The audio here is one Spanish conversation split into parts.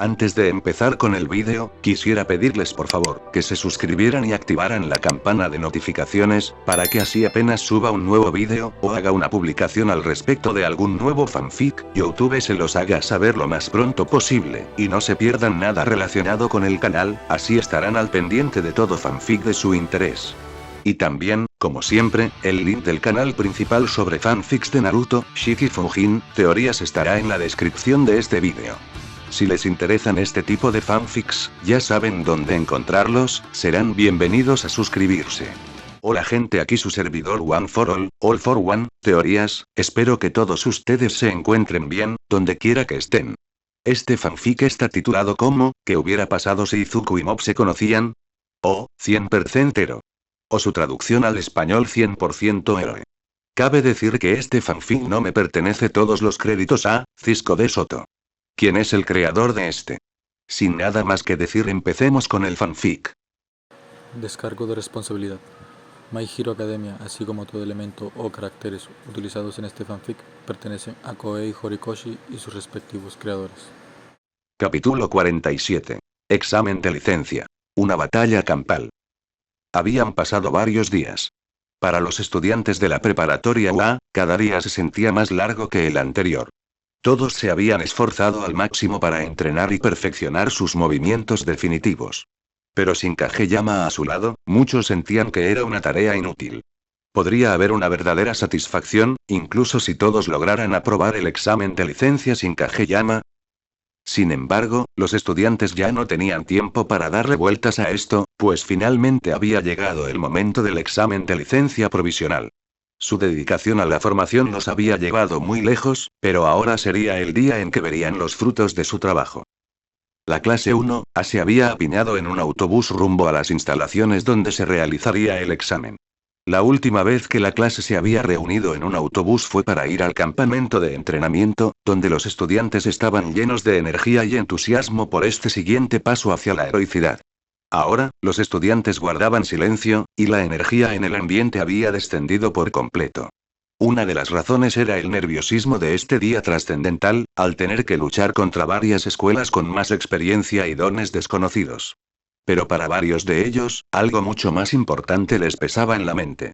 Antes de empezar con el vídeo, quisiera pedirles por favor, que se suscribieran y activaran la campana de notificaciones, para que así apenas suba un nuevo vídeo, o haga una publicación al respecto de algún nuevo fanfic, YouTube se los haga saber lo más pronto posible, y no se pierdan nada relacionado con el canal, así estarán al pendiente de todo fanfic de su interés. Y también, como siempre, el link del canal principal sobre fanfics de Naruto, Shiki Fujin, teorías estará en la descripción de este vídeo. Si les interesan este tipo de fanfics, ya saben dónde encontrarlos, serán bienvenidos a suscribirse. Hola gente, aquí su servidor One for All for One, teorías, espero que todos ustedes se encuentren bien, donde quiera que estén. Este fanfic está titulado como, ¿qué hubiera pasado si Izuku y Mob se conocían? O, 100% héroe. O su traducción al español 100% héroe. Cabe decir que este fanfic no me pertenece, todos los créditos a Cisco de Soto. ¿Quién es el creador de este? Sin nada más que decir, empecemos con el fanfic. Descargo de responsabilidad. My Hero Academia, así como todo elemento o caracteres utilizados en este fanfic, pertenecen a Koei Horikoshi y sus respectivos creadores. Capítulo 47. Examen de licencia. Una batalla campal. Habían pasado varios días. Para los estudiantes de la preparatoria UA, cada día se sentía más largo que el anterior. Todos se habían esforzado al máximo para entrenar y perfeccionar sus movimientos definitivos. Pero sin Kageyama a su lado, muchos sentían que era una tarea inútil. Podría haber una verdadera satisfacción, incluso si todos lograran aprobar el examen de licencia sin Kageyama. Sin embargo, los estudiantes ya no tenían tiempo para darle vueltas a esto, pues finalmente había llegado el momento del examen de licencia provisional. Su dedicación a la formación los había llevado muy lejos, pero ahora sería el día en que verían los frutos de su trabajo. La clase 1A se había apiñado en un autobús rumbo a las instalaciones donde se realizaría el examen. La última vez que la clase se había reunido en un autobús fue para ir al campamento de entrenamiento, donde los estudiantes estaban llenos de energía y entusiasmo por este siguiente paso hacia la heroicidad. Ahora, los estudiantes guardaban silencio, y la energía en el ambiente había descendido por completo. Una de las razones era el nerviosismo de este día trascendental, al tener que luchar contra varias escuelas con más experiencia y dones desconocidos. Pero para varios de ellos, algo mucho más importante les pesaba en la mente.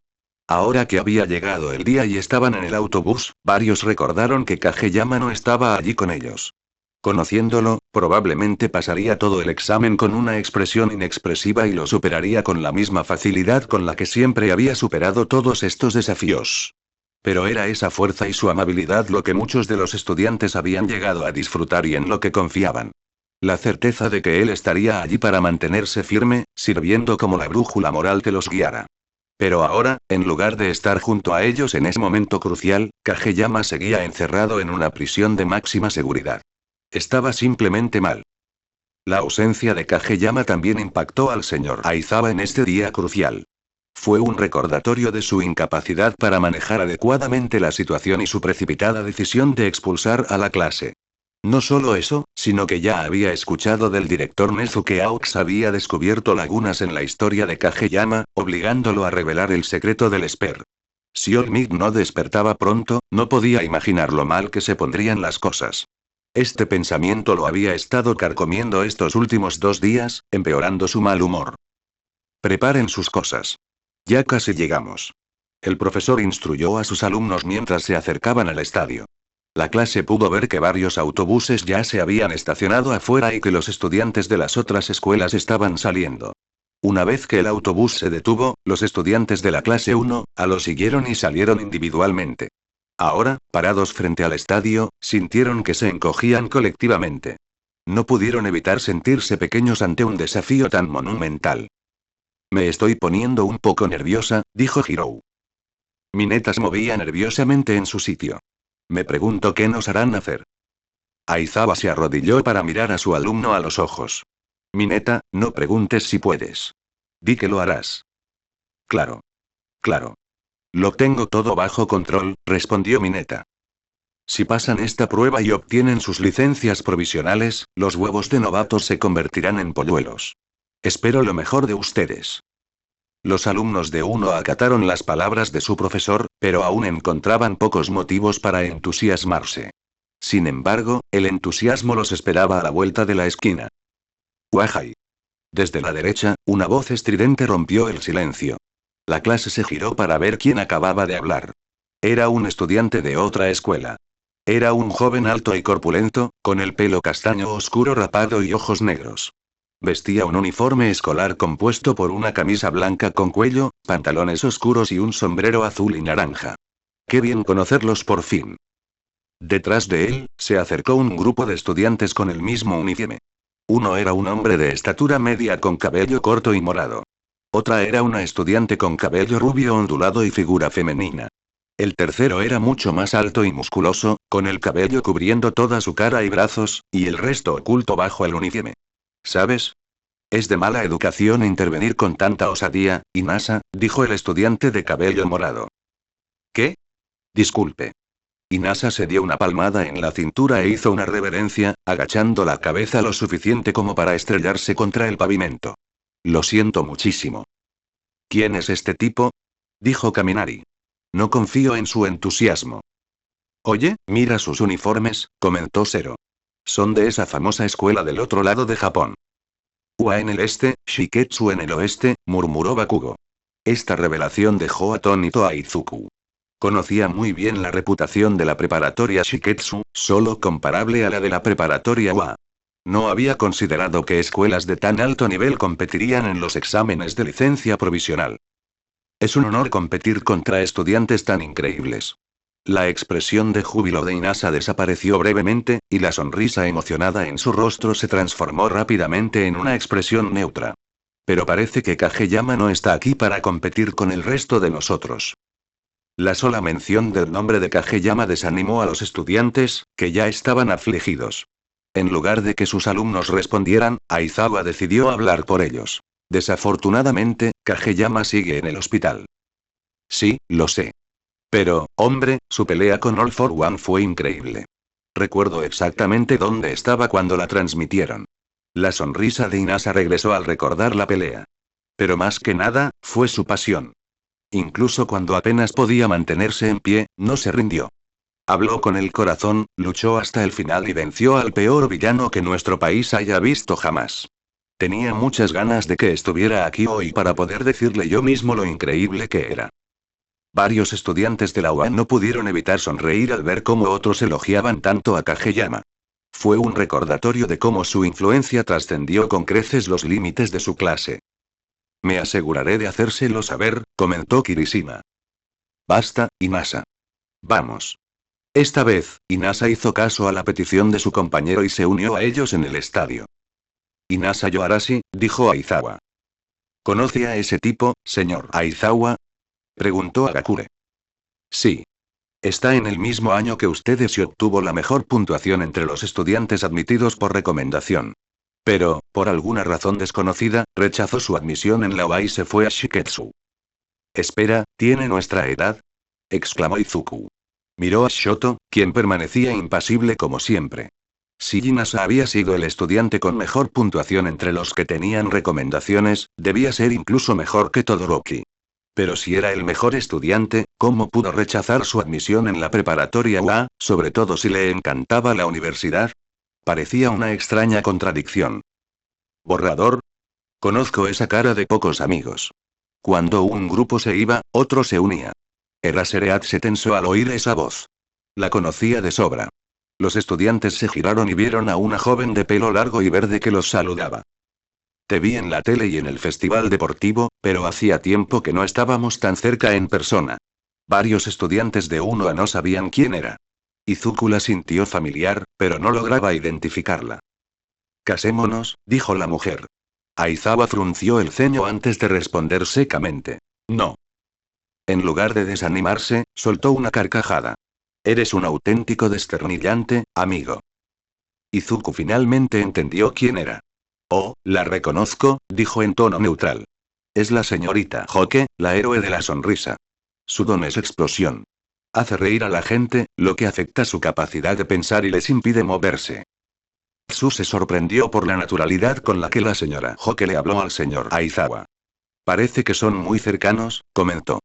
Ahora que había llegado el día y estaban en el autobús, varios recordaron que Kageyama no estaba allí con ellos. Conociéndolo, probablemente pasaría todo el examen con una expresión inexpresiva y lo superaría con la misma facilidad con la que siempre había superado todos estos desafíos. Pero era esa fuerza y su amabilidad lo que muchos de los estudiantes habían llegado a disfrutar y en lo que confiaban. La certeza de que él estaría allí para mantenerse firme, sirviendo como la brújula moral que los guiara. Pero ahora, en lugar de estar junto a ellos en ese momento crucial, Kageyama seguía encerrado en una prisión de máxima seguridad. Estaba simplemente mal. La ausencia de Kageyama también impactó al señor Aizawa en este día crucial. Fue un recordatorio de su incapacidad para manejar adecuadamente la situación y su precipitada decisión de expulsar a la clase. No solo eso, sino que ya había escuchado del director Nezu que Aux había descubierto lagunas en la historia de Kageyama, obligándolo a revelar el secreto del Esper. Si Olmig no despertaba pronto, no podía imaginar lo mal que se pondrían las cosas. Este pensamiento lo había estado carcomiendo estos últimos 2 días, empeorando su mal humor. Preparen sus cosas. Ya casi llegamos. El profesor instruyó a sus alumnos mientras se acercaban al estadio. La clase pudo ver que varios autobuses ya se habían estacionado afuera y que los estudiantes de las otras escuelas estaban saliendo. Una vez que el autobús se detuvo, los estudiantes de la clase 1A lo siguieron y salieron individualmente. Ahora, parados frente al estadio, sintieron que se encogían colectivamente. No pudieron evitar sentirse pequeños ante un desafío tan monumental. Me estoy poniendo un poco nerviosa, dijo Hirou. Mineta se movía nerviosamente en su sitio. Me pregunto qué nos harán hacer. Aizawa se arrodilló para mirar a su alumno a los ojos. Mineta, no preguntes si puedes. Di que lo harás. Claro. Claro. Lo tengo todo bajo control, respondió Mineta. Si pasan esta prueba y obtienen sus licencias provisionales, los huevos de novatos se convertirán en polluelos. Espero lo mejor de ustedes. Los alumnos de 1 acataron las palabras de su profesor, pero aún encontraban pocos motivos para entusiasmarse. Sin embargo, el entusiasmo los esperaba a la vuelta de la esquina. ¡Wajai! Desde la derecha, una voz estridente rompió el silencio. La clase se giró para ver quién acababa de hablar. Era un estudiante de otra escuela. Era un joven alto y corpulento, con el pelo castaño oscuro rapado y ojos negros. Vestía un uniforme escolar compuesto por una camisa blanca con cuello, pantalones oscuros y un sombrero azul y naranja. ¡Qué bien conocerlos por fin! Detrás de él, se acercó un grupo de estudiantes con el mismo uniforme. Uno era un hombre de estatura media con cabello corto y morado. Otra era una estudiante con cabello rubio ondulado y figura femenina. El tercero era mucho más alto y musculoso, con el cabello cubriendo toda su cara y brazos, y el resto oculto bajo el uniforme. ¿Sabes? Es de mala educación intervenir con tanta osadía, Inasa, dijo el estudiante de cabello morado. ¿Qué? Disculpe. Inasa se dio una palmada en la cintura e hizo una reverencia, agachando la cabeza lo suficiente como para estrellarse contra el pavimento. Lo siento muchísimo. ¿Quién es este tipo? Dijo Kaminari. No confío en su entusiasmo. Oye, mira sus uniformes, comentó Zero. Son de esa famosa escuela del otro lado de Japón. Ua en el este, Shiketsu en el oeste, murmuró Bakugo. Esta revelación dejó atónito a Izuku. Conocía muy bien la reputación de la preparatoria Shiketsu, solo comparable a la de la preparatoria Ua. No había considerado que escuelas de tan alto nivel competirían en los exámenes de licencia provisional. Es un honor competir contra estudiantes tan increíbles. La expresión de júbilo de Inasa desapareció brevemente, y la sonrisa emocionada en su rostro se transformó rápidamente en una expresión neutra. Pero parece que Kageyama no está aquí para competir con el resto de nosotros. La sola mención del nombre de Kageyama desanimó a los estudiantes, que ya estaban afligidos. En lugar de que sus alumnos respondieran, Aizawa decidió hablar por ellos. Desafortunadamente, Kageyama sigue en el hospital. Sí, lo sé. Pero, hombre, su pelea con All for One fue increíble. Recuerdo exactamente dónde estaba cuando la transmitieron. La sonrisa de Inasa regresó al recordar la pelea. Pero más que nada, fue su pasión. Incluso cuando apenas podía mantenerse en pie, no se rindió. Habló con el corazón, luchó hasta el final y venció al peor villano que nuestro país haya visto jamás. Tenía muchas ganas de que estuviera aquí hoy para poder decirle yo mismo lo increíble que era. Varios estudiantes de la UA no pudieron evitar sonreír al ver cómo otros elogiaban tanto a Kageyama. Fue un recordatorio de cómo su influencia trascendió con creces los límites de su clase. Me aseguraré de hacérselo saber, comentó Kirishima. Basta, Inasa. Vamos. Esta vez, Inasa hizo caso a la petición de su compañero y se unió a ellos en el estadio. Inasa Yoarashi, dijo Aizawa. ¿Conoce a ese tipo, señor Aizawa? Preguntó Agakure. Sí. Está en el mismo año que ustedes y obtuvo la mejor puntuación entre los estudiantes admitidos por recomendación. Pero, por alguna razón desconocida, rechazó su admisión en la UA y se fue a Shiketsu. Espera, ¿tiene nuestra edad? Exclamó Izuku. Miró a Shoto, quien permanecía impasible como siempre. Si Inasa había sido el estudiante con mejor puntuación entre los que tenían recomendaciones, debía ser incluso mejor que Todoroki. Pero si era el mejor estudiante, ¿cómo pudo rechazar su admisión en la preparatoria UA, sobre todo si le encantaba la universidad? Parecía una extraña contradicción. ¿Borrador? Conozco esa cara de pocos amigos. Cuando un grupo se iba, otro se unía. Eraserhead se tensó al oír esa voz. La conocía de sobra. Los estudiantes se giraron y vieron a una joven de pelo largo y verde que los saludaba. Te vi en la tele y en el festival deportivo, pero hacía tiempo que no estábamos tan cerca en persona. Varios estudiantes de 1A no sabían quién era. Izuku la sintió familiar, pero no lograba identificarla. Casémonos, dijo la mujer. Aizawa frunció el ceño antes de responder secamente. No. En lugar de desanimarse, soltó una carcajada. Eres un auténtico desternillante, amigo. Izuku finalmente entendió quién era. Oh, la reconozco, dijo en tono neutral. Es la señorita Hoke, la héroe de la sonrisa. Su don es explosión. Hace reír a la gente, lo que afecta su capacidad de pensar y les impide moverse. Tsu se sorprendió por la naturalidad con la que la señora Hoke le habló al señor Aizawa. Parece que son muy cercanos, comentó.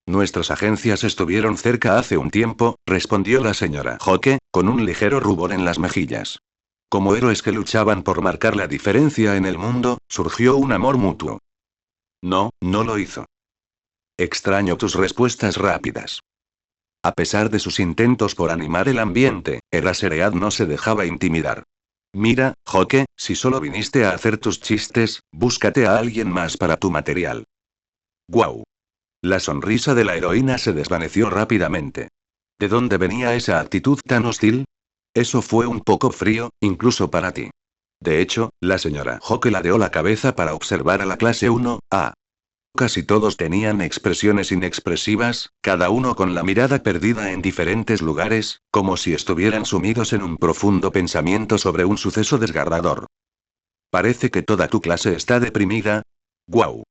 Nuestras agencias estuvieron cerca hace un tiempo, respondió la señora Hoke, con un ligero rubor en las mejillas. Como héroes que luchaban por marcar la diferencia en el mundo, surgió un amor mutuo. No, no lo hizo. Extraño tus respuestas rápidas. A pesar de sus intentos por animar el ambiente, Eraserhead no se dejaba intimidar. Mira, Hoke, si solo viniste a hacer tus chistes, búscate a alguien más para tu material. ¡Guau! La sonrisa de la heroína se desvaneció rápidamente. ¿De dónde venía esa actitud tan hostil? Eso fue un poco frío, incluso para ti. De hecho, la señora Hoke ladeó la cabeza para observar a la clase 1A. Casi todos tenían expresiones inexpresivas, cada uno con la mirada perdida en diferentes lugares, como si estuvieran sumidos en un profundo pensamiento sobre un suceso desgarrador. Parece que toda tu clase está deprimida. ¡Guau!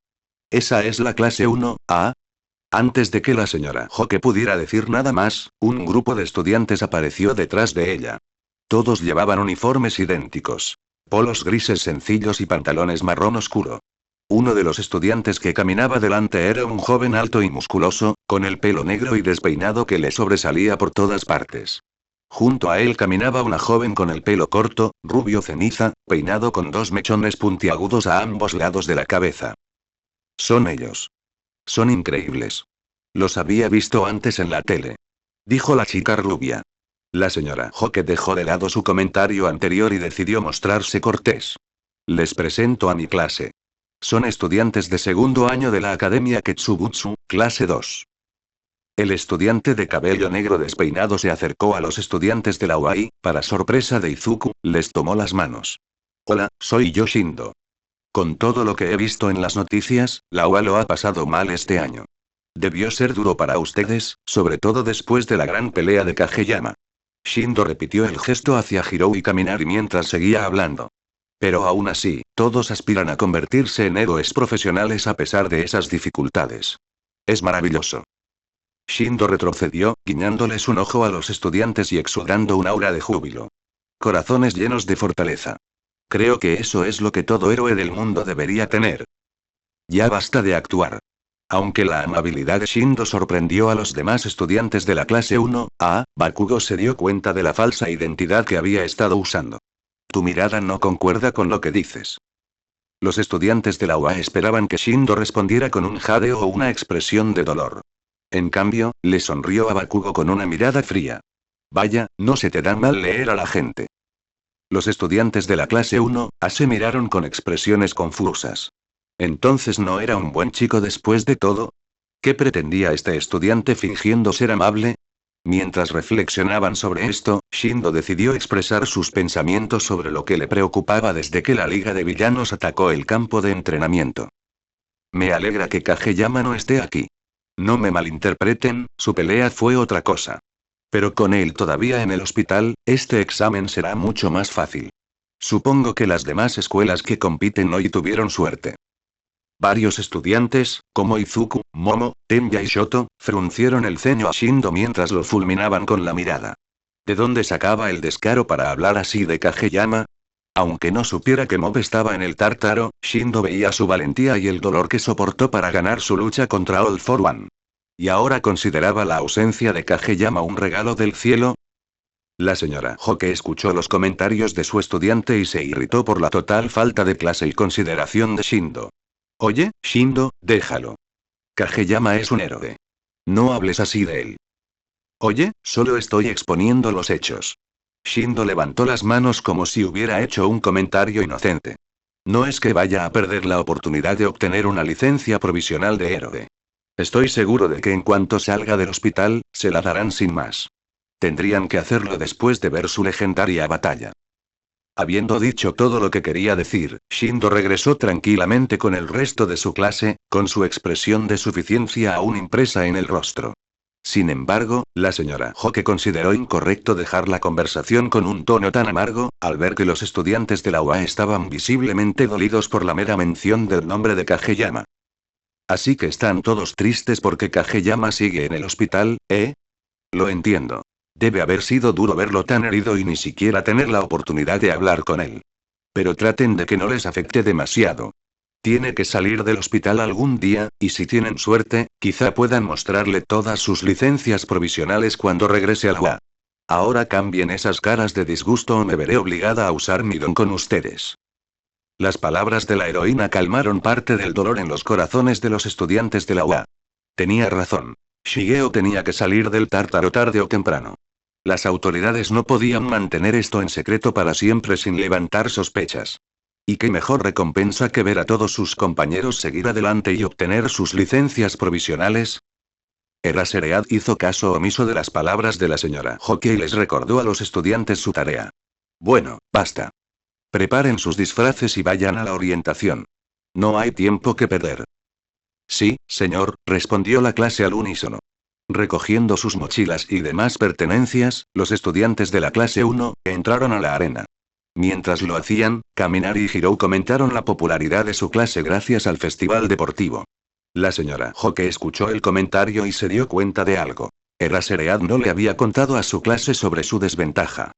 ¿Esa es la clase 1A? Antes de que la señora Hoke pudiera decir nada más, un grupo de estudiantes apareció detrás de ella. Todos llevaban uniformes idénticos. Polos grises sencillos y pantalones marrón oscuro. Uno de los estudiantes que caminaba delante era un joven alto y musculoso, con el pelo negro y despeinado que le sobresalía por todas partes. Junto a él caminaba una joven con el pelo corto, rubio ceniza, peinado con dos mechones puntiagudos a ambos lados de la cabeza. Son ellos. Son increíbles. Los había visto antes en la tele. Dijo la chica rubia. La señora Hoke dejó de lado su comentario anterior y decidió mostrarse cortés. Les presento a mi clase. Son estudiantes de segundo año de la Academia Ketsubutsu, clase 2. El estudiante de cabello negro despeinado se acercó a los estudiantes de la UAI, para sorpresa de Izuku, les tomó las manos. Hola, soy yo Shindo. Con todo lo que he visto en las noticias, la UA lo ha pasado mal este año. Debió ser duro para ustedes, sobre todo después de la gran pelea de Kageyama. Shindo repitió el gesto hacia Hiroi Kaminari mientras seguía hablando. Pero aún así, todos aspiran a convertirse en héroes profesionales a pesar de esas dificultades. Es maravilloso. Shindo retrocedió, guiñándoles un ojo a los estudiantes y exudando un aura de júbilo. Corazones llenos de fortaleza. Creo que eso es lo que todo héroe del mundo debería tener. Ya basta de actuar. Aunque la amabilidad de Shindo sorprendió a los demás estudiantes de la clase 1A, Bakugo se dio cuenta de la falsa identidad que había estado usando. Tu mirada no concuerda con lo que dices. Los estudiantes de la UA esperaban que Shindo respondiera con un jadeo o una expresión de dolor. En cambio, le sonrió a Bakugo con una mirada fría. Vaya, no se te da mal leer a la gente. Los estudiantes de la clase 1A se miraron con expresiones confusas. ¿Entonces no era un buen chico después de todo? ¿Qué pretendía este estudiante fingiendo ser amable? Mientras reflexionaban sobre esto, Shindo decidió expresar sus pensamientos sobre lo que le preocupaba desde que la Liga de Villanos atacó el campo de entrenamiento. Me alegra que Kageyama no esté aquí. No me malinterpreten, su pelea fue otra cosa. Pero con él todavía en el hospital, este examen será mucho más fácil. Supongo que las demás escuelas que compiten hoy tuvieron suerte. Varios estudiantes, como Izuku, Momo, Tenya y Shoto, fruncieron el ceño a Shindo mientras lo fulminaban con la mirada. ¿De dónde sacaba el descaro para hablar así de Kageyama? Aunque no supiera que Mob estaba en el tártaro, Shindo veía su valentía y el dolor que soportó para ganar su lucha contra All for One. ¿Y ahora consideraba la ausencia de Kageyama un regalo del cielo? La señora Hoke escuchó los comentarios de su estudiante y se irritó por la total falta de clase y consideración de Shindo. Oye, Shindo, déjalo. Kageyama es un héroe. No hables así de él. Oye, solo estoy exponiendo los hechos. Shindo levantó las manos como si hubiera hecho un comentario inocente. No es que vaya a perder la oportunidad de obtener una licencia provisional de héroe. Estoy seguro de que en cuanto salga del hospital, se la darán sin más. Tendrían que hacerlo después de ver su legendaria batalla. Habiendo dicho todo lo que quería decir, Shindo regresó tranquilamente con el resto de su clase, con su expresión de suficiencia aún impresa en el rostro. Sin embargo, la señora Hoke consideró incorrecto dejar la conversación con un tono tan amargo, al ver que los estudiantes de la UA estaban visiblemente dolidos por la mera mención del nombre de Kageyama. Así que están todos tristes porque Kageyama sigue en el hospital, ¿eh? Lo entiendo. Debe haber sido duro verlo tan herido y ni siquiera tener la oportunidad de hablar con él. Pero traten de que no les afecte demasiado. Tiene que salir del hospital algún día, y si tienen suerte, quizá puedan mostrarle todas sus licencias provisionales cuando regrese a la UA. Ahora cambien esas caras de disgusto o me veré obligada a usar mi don con ustedes. Las palabras de la heroína calmaron parte del dolor en los corazones de los estudiantes de la UA. Tenía razón. Shigeo tenía que salir del Tártaro tarde o temprano. Las autoridades no podían mantener esto en secreto para siempre sin levantar sospechas. ¿Y qué mejor recompensa que ver a todos sus compañeros seguir adelante y obtener sus licencias provisionales? Eraserhead hizo caso omiso de las palabras de la señora Hoki y les recordó a los estudiantes su tarea. Bueno, basta. Preparen sus disfraces y vayan a la orientación. No hay tiempo que perder. Sí, señor, respondió la clase al unísono. Recogiendo sus mochilas y demás pertenencias, los estudiantes de la clase 1 entraron a la arena. Mientras lo hacían, Kaminari y Hirou comentaron la popularidad de su clase gracias al festival deportivo. La señora Hoke escuchó el comentario y se dio cuenta de algo. Eraserhead no le había contado a su clase sobre su desventaja.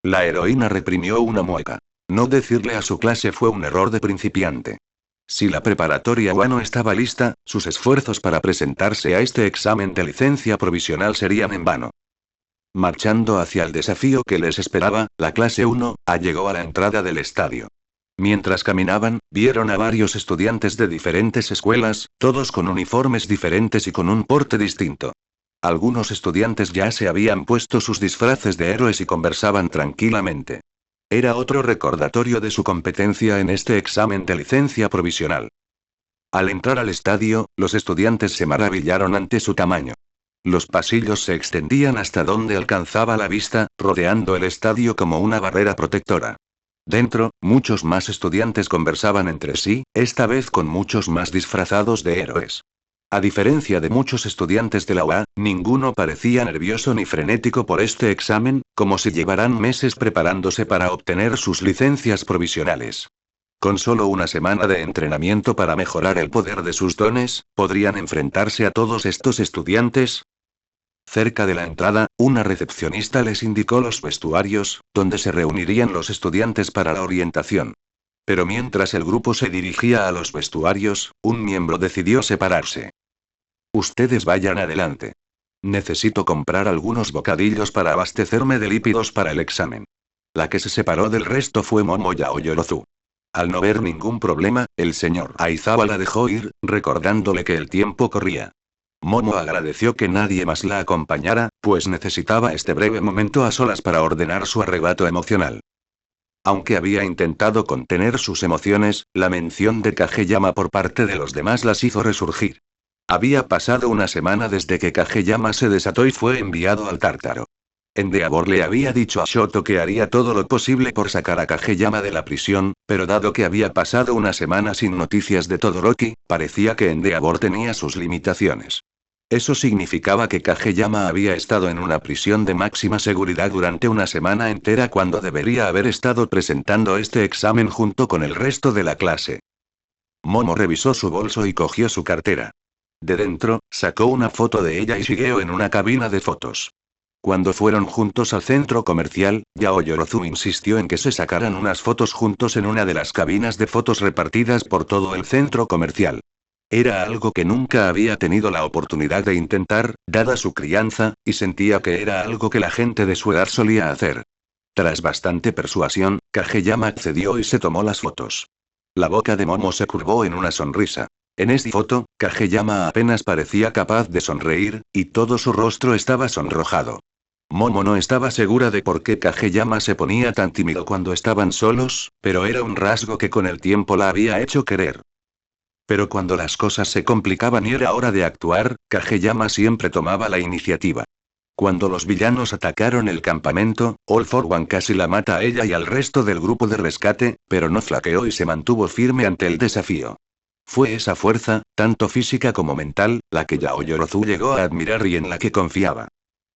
La heroína reprimió una mueca. No decirle a su clase fue un error de principiante. Si la preparatoria UA no estaba lista, sus esfuerzos para presentarse a este examen de licencia provisional serían en vano. Marchando hacia el desafío que les esperaba, la clase 1A llegó a la entrada del estadio. Mientras caminaban, vieron a varios estudiantes de diferentes escuelas, todos con uniformes diferentes y con un porte distinto. Algunos estudiantes ya se habían puesto sus disfraces de héroes y conversaban tranquilamente. Era otro recordatorio de su competencia en este examen de licencia provisional. Al entrar al estadio, los estudiantes se maravillaron ante su tamaño. Los pasillos se extendían hasta donde alcanzaba la vista, rodeando el estadio como una barrera protectora. Dentro, muchos más estudiantes conversaban entre sí, esta vez con muchos más disfrazados de héroes. A diferencia de muchos estudiantes de la UA, ninguno parecía nervioso ni frenético por este examen, como si llevaran meses preparándose para obtener sus licencias provisionales. Con solo una semana de entrenamiento para mejorar el poder de sus dones, ¿podrían enfrentarse a todos estos estudiantes? Cerca de la entrada, una recepcionista les indicó los vestuarios, donde se reunirían los estudiantes para la orientación. Pero mientras el grupo se dirigía a los vestuarios, un miembro decidió separarse. Ustedes vayan adelante. Necesito comprar algunos bocadillos para abastecerme de lípidos para el examen. La que se separó del resto fue Momo Yaoyorozu. Al no ver ningún problema, el señor Aizawa la dejó ir, recordándole que el tiempo corría. Momo agradeció que nadie más la acompañara, pues necesitaba este breve momento a solas para ordenar su arrebato emocional. Aunque había intentado contener sus emociones, la mención de Kageyama por parte de los demás las hizo resurgir. Había pasado una semana desde que Kageyama se desató y fue enviado al Tártaro. Endeavor le había dicho a Shoto que haría todo lo posible por sacar a Kageyama de la prisión, pero dado que había pasado una semana sin noticias de Todoroki, parecía que Endeavor tenía sus limitaciones. Eso significaba que Kageyama había estado en una prisión de máxima seguridad durante una semana entera cuando debería haber estado presentando este examen junto con el resto de la clase. Momo revisó su bolso y cogió su cartera. De dentro, sacó una foto de ella y Shigeo en una cabina de fotos. Cuando fueron juntos al centro comercial, Yaoyorozu insistió en que se sacaran unas fotos juntos en una de las cabinas de fotos repartidas por todo el centro comercial. Era algo que nunca había tenido la oportunidad de intentar, dada su crianza, y sentía que era algo que la gente de su edad solía hacer. Tras bastante persuasión, Kageyama accedió y se tomó las fotos. La boca de Momo se curvó en una sonrisa. En esta foto, Kageyama apenas parecía capaz de sonreír, y todo su rostro estaba sonrojado. Momo no estaba segura de por qué Kageyama se ponía tan tímido cuando estaban solos, pero era un rasgo que con el tiempo la había hecho querer. Pero cuando las cosas se complicaban y era hora de actuar, Kageyama siempre tomaba la iniciativa. Cuando los villanos atacaron el campamento, All for One casi la mata a ella y al resto del grupo de rescate, pero no flaqueó y se mantuvo firme ante el desafío. Fue esa fuerza, tanto física como mental, la que Yaoyorozu llegó a admirar y en la que confiaba.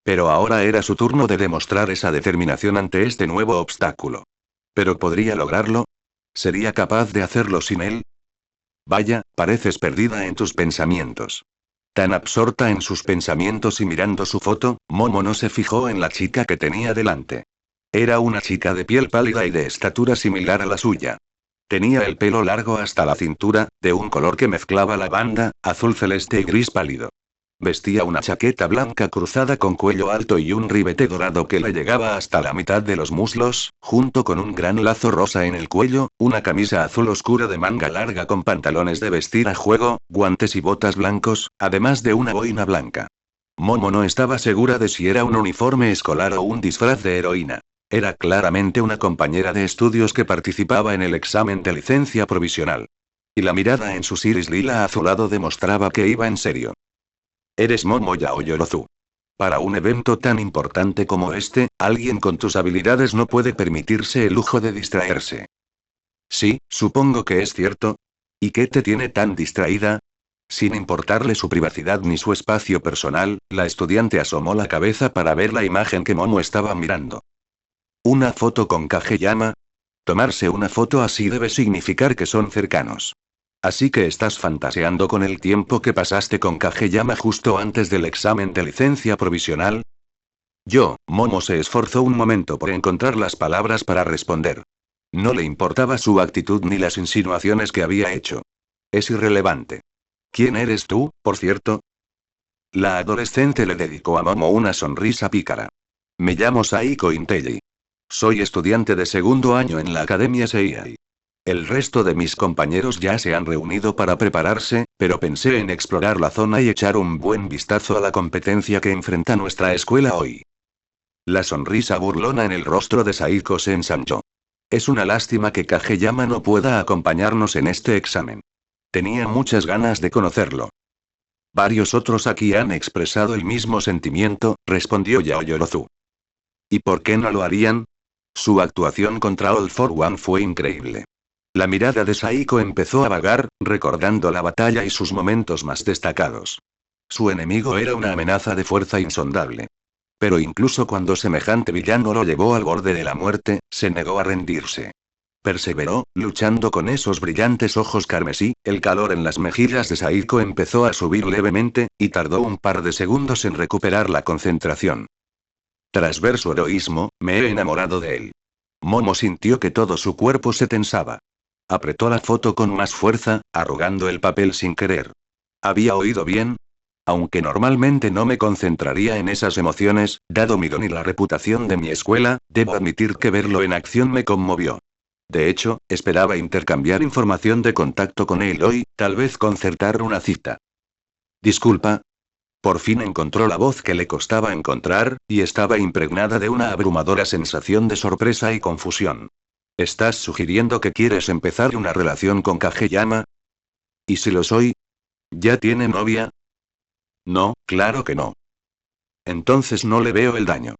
Pero ahora era su turno de demostrar esa determinación ante este nuevo obstáculo. ¿Pero podría lograrlo? ¿Sería capaz de hacerlo sin él? Vaya, pareces perdida en tus pensamientos. Tan absorta en sus pensamientos y mirando su foto, Momo no se fijó en la chica que tenía delante. Era una chica de piel pálida y de estatura similar a la suya. Tenía el pelo largo hasta la cintura, de un color que mezclaba lavanda, azul celeste y gris pálido. Vestía una chaqueta blanca cruzada con cuello alto y un ribete dorado que le llegaba hasta la mitad de los muslos, junto con un gran lazo rosa en el cuello, una camisa azul oscura de manga larga con pantalones de vestir a juego, guantes y botas blancos, además de una boina blanca. Momo no estaba segura de si era un uniforme escolar o un disfraz de heroína. Era claramente una compañera de estudios que participaba en el examen de licencia provisional. Y la mirada en sus iris lila azulado demostraba que iba en serio. Eres Momo Yaoyorozu. Para un evento tan importante como este, alguien con tus habilidades no puede permitirse el lujo de distraerse. Sí, supongo que es cierto. ¿Y qué te tiene tan distraída? Sin importarle su privacidad ni su espacio personal, la estudiante asomó la cabeza para ver la imagen que Momo estaba mirando. ¿Una foto con Kageyama? Tomarse una foto así debe significar que son cercanos. Así que estás fantaseando con el tiempo que pasaste con Kageyama justo antes del examen de licencia provisional. Momo se esforzó un momento por encontrar las palabras para responder. No le importaba su actitud ni las insinuaciones que había hecho. Es irrelevante. ¿Quién eres tú, por cierto? La adolescente le dedicó a Momo una sonrisa pícara. Me llamo Saiko Inteji. Soy estudiante de segundo año en la Academia Seiai. El resto de mis compañeros ya se han reunido para prepararse, pero pensé en explorar la zona y echar un buen vistazo a la competencia que enfrenta nuestra escuela hoy. La sonrisa burlona en el rostro de Saiko se ensanchó. Es una lástima que Kageyama no pueda acompañarnos en este examen. Tenía muchas ganas de conocerlo. Varios otros aquí han expresado el mismo sentimiento, respondió Yaoyorozu. ¿Y por qué no lo harían? Su actuación contra All for One fue increíble. La mirada de Saiko empezó a vagar, recordando la batalla y sus momentos más destacados. Su enemigo era una amenaza de fuerza insondable. Pero incluso cuando semejante villano lo llevó al borde de la muerte, se negó a rendirse. Perseveró, luchando con esos brillantes ojos carmesí, el calor en las mejillas de Saiko empezó a subir levemente, y tardó un par de segundos en recuperar la concentración. Tras ver su heroísmo, me he enamorado de él. Momo sintió que todo su cuerpo se tensaba. Apretó la foto con más fuerza, arrugando el papel sin querer. ¿Había oído bien? Aunque normalmente no me concentraría en esas emociones, dado mi don y la reputación de mi escuela, debo admitir que verlo en acción me conmovió. De hecho, esperaba intercambiar información de contacto con él hoy, tal vez concertar una cita. Disculpa. Por fin encontró la voz que le costaba encontrar, y estaba impregnada de una abrumadora sensación de sorpresa y confusión. ¿Estás sugiriendo que quieres empezar una relación con Kageyama? ¿Y si lo soy? ¿Ya tiene novia? No, claro que no. Entonces no le veo el daño.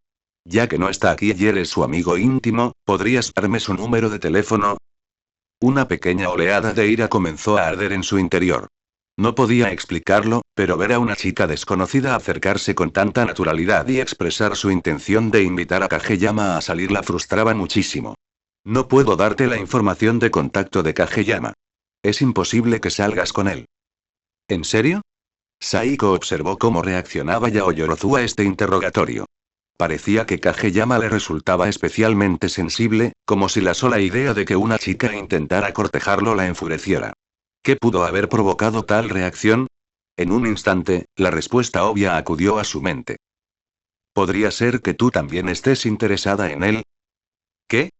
Ya que no está aquí y eres su amigo íntimo, ¿podrías darme su número de teléfono? Una pequeña oleada de ira comenzó a arder en su interior. No podía explicarlo, pero ver a una chica desconocida acercarse con tanta naturalidad y expresar su intención de invitar a Kageyama a salir la frustraba muchísimo. No puedo darte la información de contacto de Kageyama. Es imposible que salgas con él. ¿En serio? Saiko observó cómo reaccionaba Yaoyorozu a este interrogatorio. Parecía que Kageyama le resultaba especialmente sensible, como si la sola idea de que una chica intentara cortejarlo la enfureciera. ¿Qué pudo haber provocado tal reacción? En un instante, la respuesta obvia acudió a su mente. ¿Podría ser que tú también estés interesada en él? ¿Qué?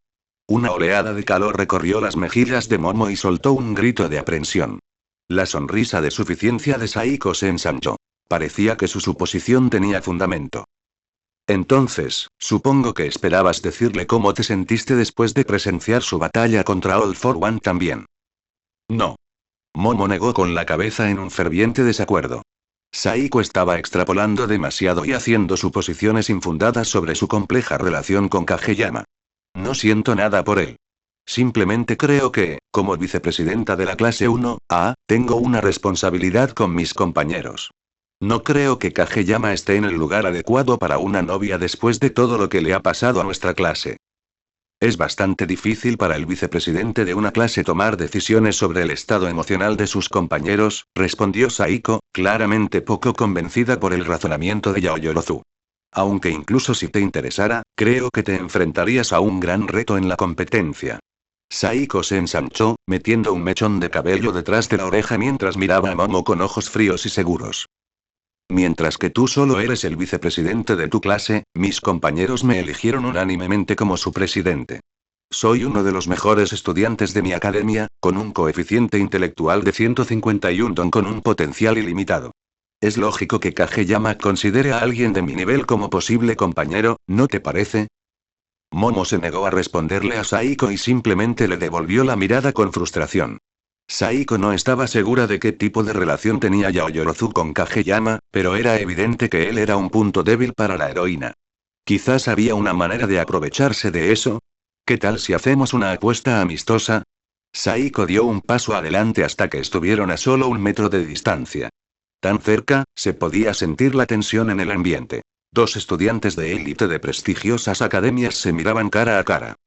Una oleada de calor recorrió las mejillas de Momo y soltó un grito de aprensión. La sonrisa de suficiencia de Saiko se ensanchó. Parecía que su suposición tenía fundamento. Entonces, supongo que esperabas decirle cómo te sentiste después de presenciar su batalla contra All for One también. No. Momo negó con la cabeza en un ferviente desacuerdo. Saiko estaba extrapolando demasiado y haciendo suposiciones infundadas sobre su compleja relación con Kageyama. No siento nada por él. Simplemente creo que, como vicepresidenta de la clase 1A, tengo una responsabilidad con mis compañeros. No creo que Kageyama esté en el lugar adecuado para una novia después de todo lo que le ha pasado a nuestra clase. Es bastante difícil para el vicepresidente de una clase tomar decisiones sobre el estado emocional de sus compañeros, respondió Saiko, claramente poco convencida por el razonamiento de Yaoyorozu. Aunque incluso si te interesara, creo que te enfrentarías a un gran reto en la competencia. Saiko se ensanchó, metiendo un mechón de cabello detrás de la oreja mientras miraba a Momo con ojos fríos y seguros. Mientras que tú solo eres el vicepresidente de tu clase, mis compañeros me eligieron unánimemente como su presidente. Soy uno de los mejores estudiantes de mi academia, con un coeficiente intelectual de 151 don con un potencial ilimitado. Es lógico que Kageyama considere a alguien de mi nivel como posible compañero, ¿no te parece? Momo se negó a responderle a Saiko y simplemente le devolvió la mirada con frustración. Saiko no estaba segura de qué tipo de relación tenía Yaoyorozu con Kageyama, pero era evidente que él era un punto débil para la heroína. Quizás había una manera de aprovecharse de eso. ¿Qué tal si hacemos una apuesta amistosa? Saiko dio un paso adelante hasta que estuvieron a solo 1 metro de distancia. Tan cerca, se podía sentir la tensión en el ambiente. 2 estudiantes de élite de prestigiosas academias se miraban cara a cara.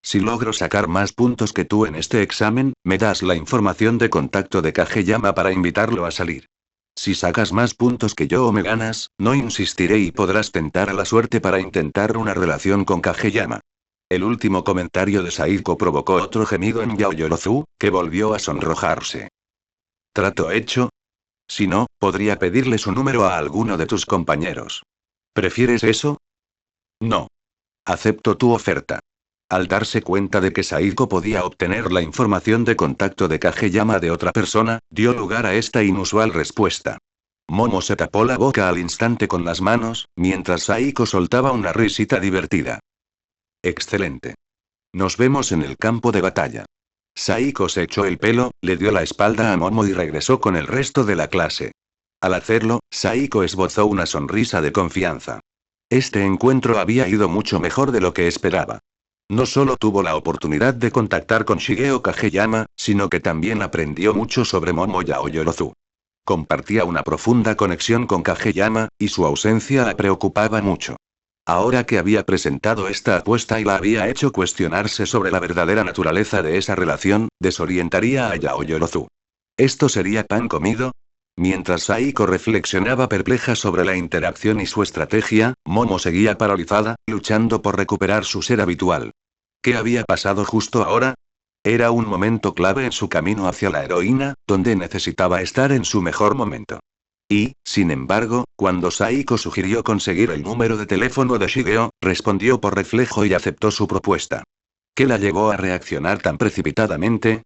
Si logro sacar más puntos que tú en este examen, me das la información de contacto de Kageyama para invitarlo a salir. Si sacas más puntos que yo o me ganas, no insistiré y podrás tentar a la suerte para intentar una relación con Kageyama. El último comentario de Saiko provocó otro gemido en Yaoyorozu, que volvió a sonrojarse. ¿Trato hecho? Si no, podría pedirle su número a alguno de tus compañeros. ¿Prefieres eso? No. Acepto tu oferta. Al darse cuenta de que Saiko podía obtener la información de contacto de Kageyama de otra persona, dio lugar a esta inusual respuesta. Momo se tapó la boca al instante con las manos, mientras Saiko soltaba una risita divertida. Excelente. Nos vemos en el campo de batalla. Saiko se echó el pelo, le dio la espalda a Momo y regresó con el resto de la clase. Al hacerlo, Saiko esbozó una sonrisa de confianza. Este encuentro había ido mucho mejor de lo que esperaba. No solo tuvo la oportunidad de contactar con Shigeo Kageyama, sino que también aprendió mucho sobre Momo Yaoyorozu. Compartía una profunda conexión con Kageyama, y su ausencia la preocupaba mucho. Ahora que había presentado esta apuesta y la había hecho cuestionarse sobre la verdadera naturaleza de esa relación, desorientaría a Yaoyorozu. ¿Esto sería pan comido? Mientras Saiko reflexionaba perpleja sobre la interacción y su estrategia, Momo seguía paralizada, luchando por recuperar su ser habitual. ¿Qué había pasado justo ahora? Era un momento clave en su camino hacia la heroína, donde necesitaba estar en su mejor momento. Y, sin embargo, cuando Saiko sugirió conseguir el número de teléfono de Shigeo, respondió por reflejo y aceptó su propuesta. ¿Qué la llevó a reaccionar tan precipitadamente?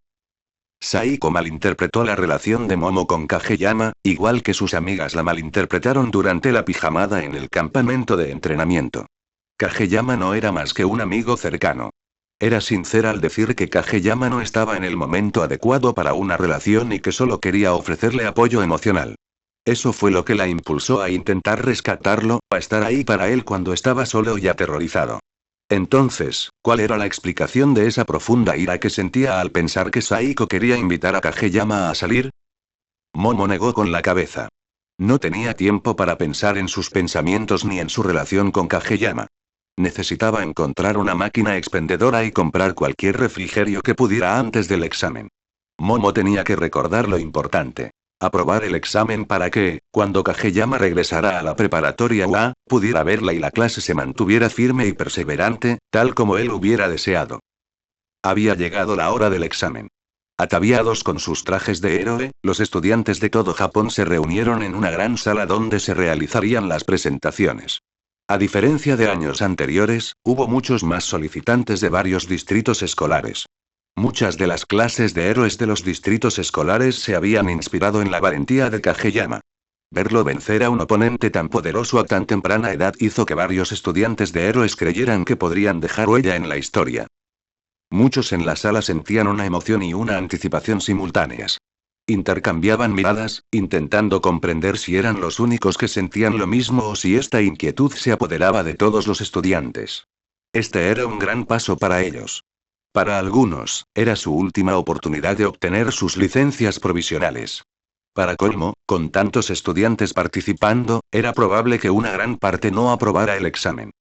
Saiko malinterpretó la relación de Momo con Kageyama, igual que sus amigas la malinterpretaron durante la pijamada en el campamento de entrenamiento. Kageyama no era más que un amigo cercano. Era sincera al decir que Kageyama no estaba en el momento adecuado para una relación y que solo quería ofrecerle apoyo emocional. Eso fue lo que la impulsó a intentar rescatarlo, a estar ahí para él cuando estaba solo y aterrorizado. Entonces, ¿cuál era la explicación de esa profunda ira que sentía al pensar que Saiko quería invitar a Kageyama a salir? Momo negó con la cabeza. No tenía tiempo para pensar en sus pensamientos ni en su relación con Kageyama. Necesitaba encontrar una máquina expendedora y comprar cualquier refrigerio que pudiera antes del examen. Momo tenía que recordar lo importante. Aprobar el examen para que, cuando Kageyama regresara a la preparatoria UA, pudiera verla y la clase se mantuviera firme y perseverante, tal como él hubiera deseado. Había llegado la hora del examen. Ataviados con sus trajes de héroe, los estudiantes de todo Japón se reunieron en una gran sala donde se realizarían las presentaciones. A diferencia de años anteriores, hubo muchos más solicitantes de varios distritos escolares. Muchas de las clases de héroes de los distritos escolares se habían inspirado en la valentía de Kageyama. Verlo vencer a un oponente tan poderoso a tan temprana edad hizo que varios estudiantes de héroes creyeran que podrían dejar huella en la historia. Muchos en la sala sentían una emoción y una anticipación simultáneas. Intercambiaban miradas, intentando comprender si eran los únicos que sentían lo mismo o si esta inquietud se apoderaba de todos los estudiantes. Este era un gran paso para ellos. Para algunos, era su última oportunidad de obtener sus licencias provisionales. Para colmo, con tantos estudiantes participando, era probable que una gran parte no aprobara el examen.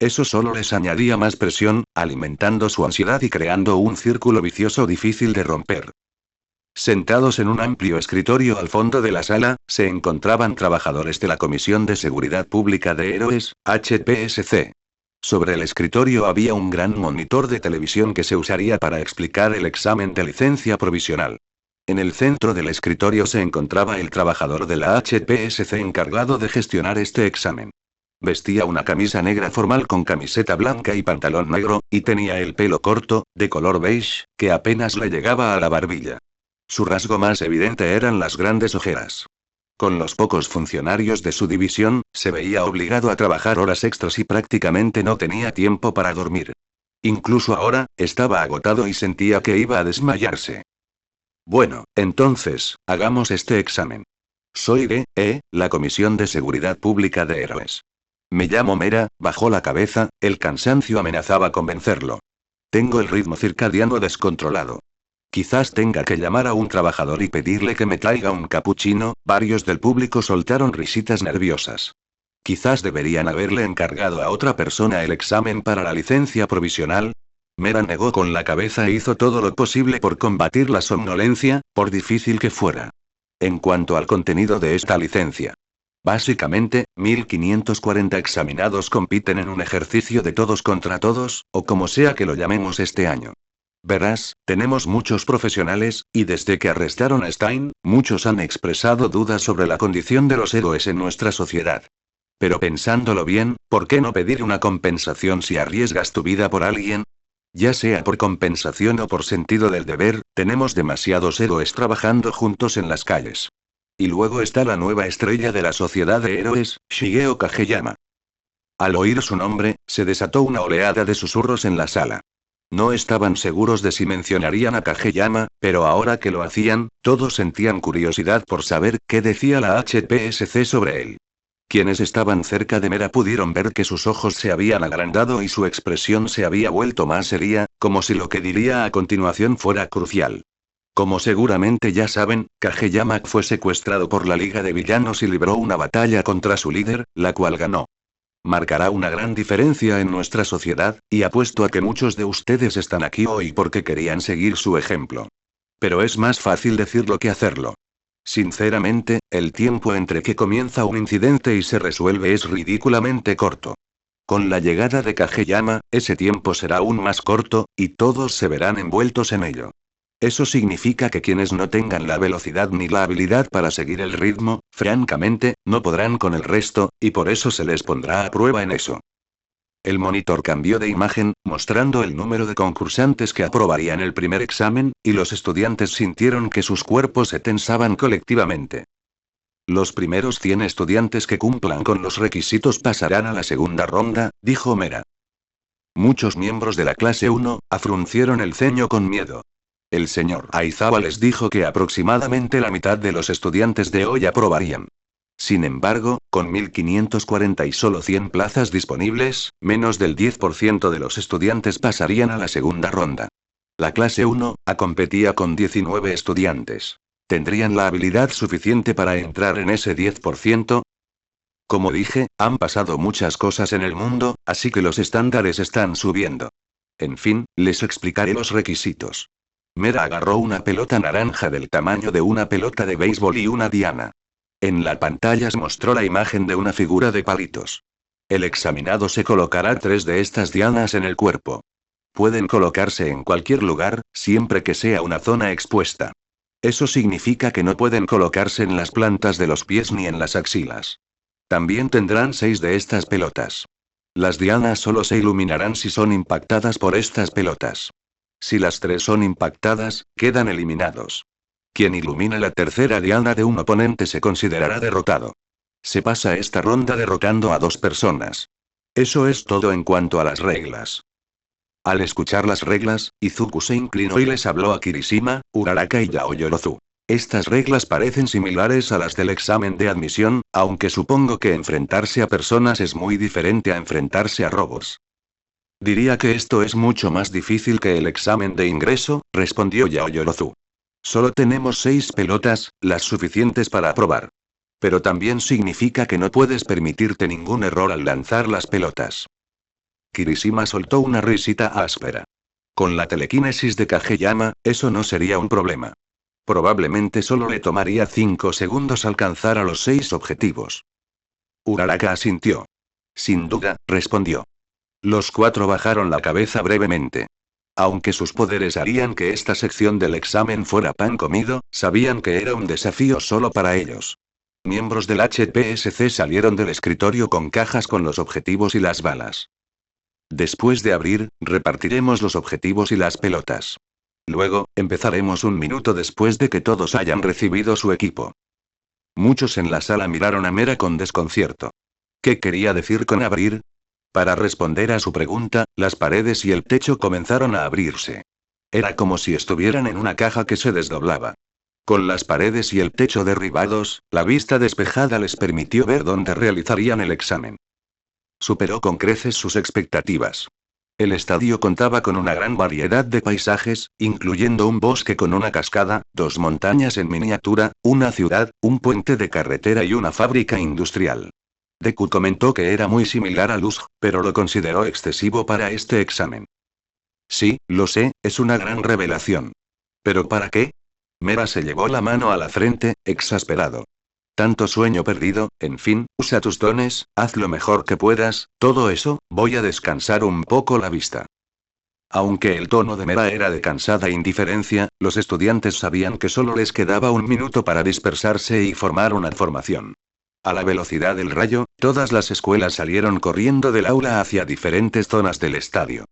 Eso solo les añadía más presión, alimentando su ansiedad y creando un círculo vicioso difícil de romper. Sentados en un amplio escritorio al fondo de la sala, se encontraban trabajadores de la Comisión de Seguridad Pública de Héroes, HPSC. Sobre el escritorio había un gran monitor de televisión que se usaría para explicar el examen de licencia provisional. En el centro del escritorio se encontraba el trabajador de la HPSC encargado de gestionar este examen. Vestía una camisa negra formal con camiseta blanca y pantalón negro, y tenía el pelo corto, de color beige, que apenas le llegaba a la barbilla. Su rasgo más evidente eran las grandes ojeras. Con los pocos funcionarios de su división, se veía obligado a trabajar horas extras y prácticamente no tenía tiempo para dormir. Incluso ahora, estaba agotado y sentía que iba a desmayarse. Bueno, entonces, hagamos este examen. Soy la Comisión de Seguridad Pública de Héroes. Me llamo Mera, bajó la cabeza, el cansancio amenazaba con vencerlo. Tengo el ritmo circadiano descontrolado. Quizás tenga que llamar a un trabajador y pedirle que me traiga un capuchino. Varios del público soltaron risitas nerviosas. Quizás deberían haberle encargado a otra persona el examen para la licencia provisional. Mera negó con la cabeza e hizo todo lo posible por combatir la somnolencia, por difícil que fuera. En cuanto al contenido de esta licencia. Básicamente, 1540 examinados compiten en un ejercicio de todos contra todos, o como sea que lo llamemos este año. Verás, tenemos muchos profesionales, y desde que arrestaron a Stein, muchos han expresado dudas sobre la condición de los héroes en nuestra sociedad. Pero pensándolo bien, ¿por qué no pedir una compensación si arriesgas tu vida por alguien? Ya sea por compensación o por sentido del deber, tenemos demasiados héroes trabajando juntos en las calles. Y luego está la nueva estrella de la sociedad de héroes, Shigeo Kageyama. Al oír su nombre, se desató una oleada de susurros en la sala. No estaban seguros de si mencionarían a Kageyama, pero ahora que lo hacían, todos sentían curiosidad por saber qué decía la HPSC sobre él. Quienes estaban cerca de Mera pudieron ver que sus ojos se habían agrandado y su expresión se había vuelto más seria, como si lo que diría a continuación fuera crucial. Como seguramente ya saben, Kageyama fue secuestrado por la Liga de Villanos y libró una batalla contra su líder, la cual ganó. Marcará una gran diferencia en nuestra sociedad, y apuesto a que muchos de ustedes están aquí hoy porque querían seguir su ejemplo. Pero es más fácil decirlo que hacerlo. Sinceramente, el tiempo entre que comienza un incidente y se resuelve es ridículamente corto. Con la llegada de Kageyama, ese tiempo será aún más corto, y todos se verán envueltos en ello. Eso significa que quienes no tengan la velocidad ni la habilidad para seguir el ritmo, francamente, no podrán con el resto, y por eso se les pondrá a prueba en eso. El monitor cambió de imagen, mostrando el número de concursantes que aprobarían el primer examen, y los estudiantes sintieron que sus cuerpos se tensaban colectivamente. Los primeros 100 estudiantes que cumplan con los requisitos pasarán a la segunda ronda, dijo Mera. Muchos miembros de la clase 1 afruncieron el ceño con miedo. El señor Aizawa les dijo que aproximadamente la mitad de los estudiantes de hoy aprobarían. Sin embargo, con 1540 y solo 100 plazas disponibles, menos del 10% de los estudiantes pasarían a la segunda ronda. La clase 1 competía con 19 estudiantes. ¿Tendrían la habilidad suficiente para entrar en ese 10%? Como dije, han pasado muchas cosas en el mundo, así que los estándares están subiendo. En fin, les explicaré los requisitos. Mera agarró una pelota naranja del tamaño de una pelota de béisbol y una diana. En la pantalla se mostró la imagen de una figura de palitos. El examinado se colocará 3 de estas dianas en el cuerpo. Pueden colocarse en cualquier lugar, siempre que sea una zona expuesta. Eso significa que no pueden colocarse en las plantas de los pies ni en las axilas. También tendrán 6 de estas pelotas. Las dianas solo se iluminarán si son impactadas por estas pelotas. Si las 3 son impactadas, quedan eliminados. Quien ilumine la tercera diana de un oponente se considerará derrotado. Se pasa esta ronda derrotando a 2 personas. Eso es todo en cuanto a las reglas. Al escuchar las reglas, Izuku se inclinó y les habló a Kirishima, Uraraka y Yaoyorozu. Estas reglas parecen similares a las del examen de admisión, aunque supongo que enfrentarse a personas es muy diferente a enfrentarse a robots. Diría que esto es mucho más difícil que el examen de ingreso, respondió Yaoyorozu. Solo tenemos 6 pelotas, las suficientes para aprobar. Pero también significa que no puedes permitirte ningún error al lanzar las pelotas. Kirishima soltó una risita áspera. Con la telequinesis de Kageyama, eso no sería un problema. Probablemente solo le tomaría 5 segundos alcanzar a los 6 objetivos. Uraraka asintió. Sin duda, respondió. Los cuatro bajaron la cabeza brevemente. Aunque sus poderes harían que esta sección del examen fuera pan comido, sabían que era un desafío solo para ellos. Miembros del HPSC salieron del escritorio con cajas con los objetivos y las balas. Después de abrir, repartiremos los objetivos y las pelotas. Luego, empezaremos un minuto después de que todos hayan recibido su equipo. Muchos en la sala miraron a Mera con desconcierto. ¿Qué quería decir con abrir? Para responder a su pregunta, las paredes y el techo comenzaron a abrirse. Era como si estuvieran en una caja que se desdoblaba. Con las paredes y el techo derribados, la vista despejada les permitió ver dónde realizarían el examen. Superó con creces sus expectativas. El estadio contaba con una gran variedad de paisajes, incluyendo un bosque con una cascada, dos montañas en miniatura, una ciudad, un puente de carretera y una fábrica industrial. Deku comentó que era muy similar a Luz, pero lo consideró excesivo para este examen. Sí, lo sé, es una gran revelación. ¿Pero para qué? Mera se llevó la mano a la frente, exasperado. Tanto sueño perdido, en fin, usa tus dones, haz lo mejor que puedas, todo eso, voy a descansar un poco la vista. Aunque el tono de Mera era de cansada indiferencia, los estudiantes sabían que solo les quedaba un minuto para dispersarse y formar una formación. A la velocidad del rayo, todas las escuelas salieron corriendo del aula hacia diferentes zonas del estadio.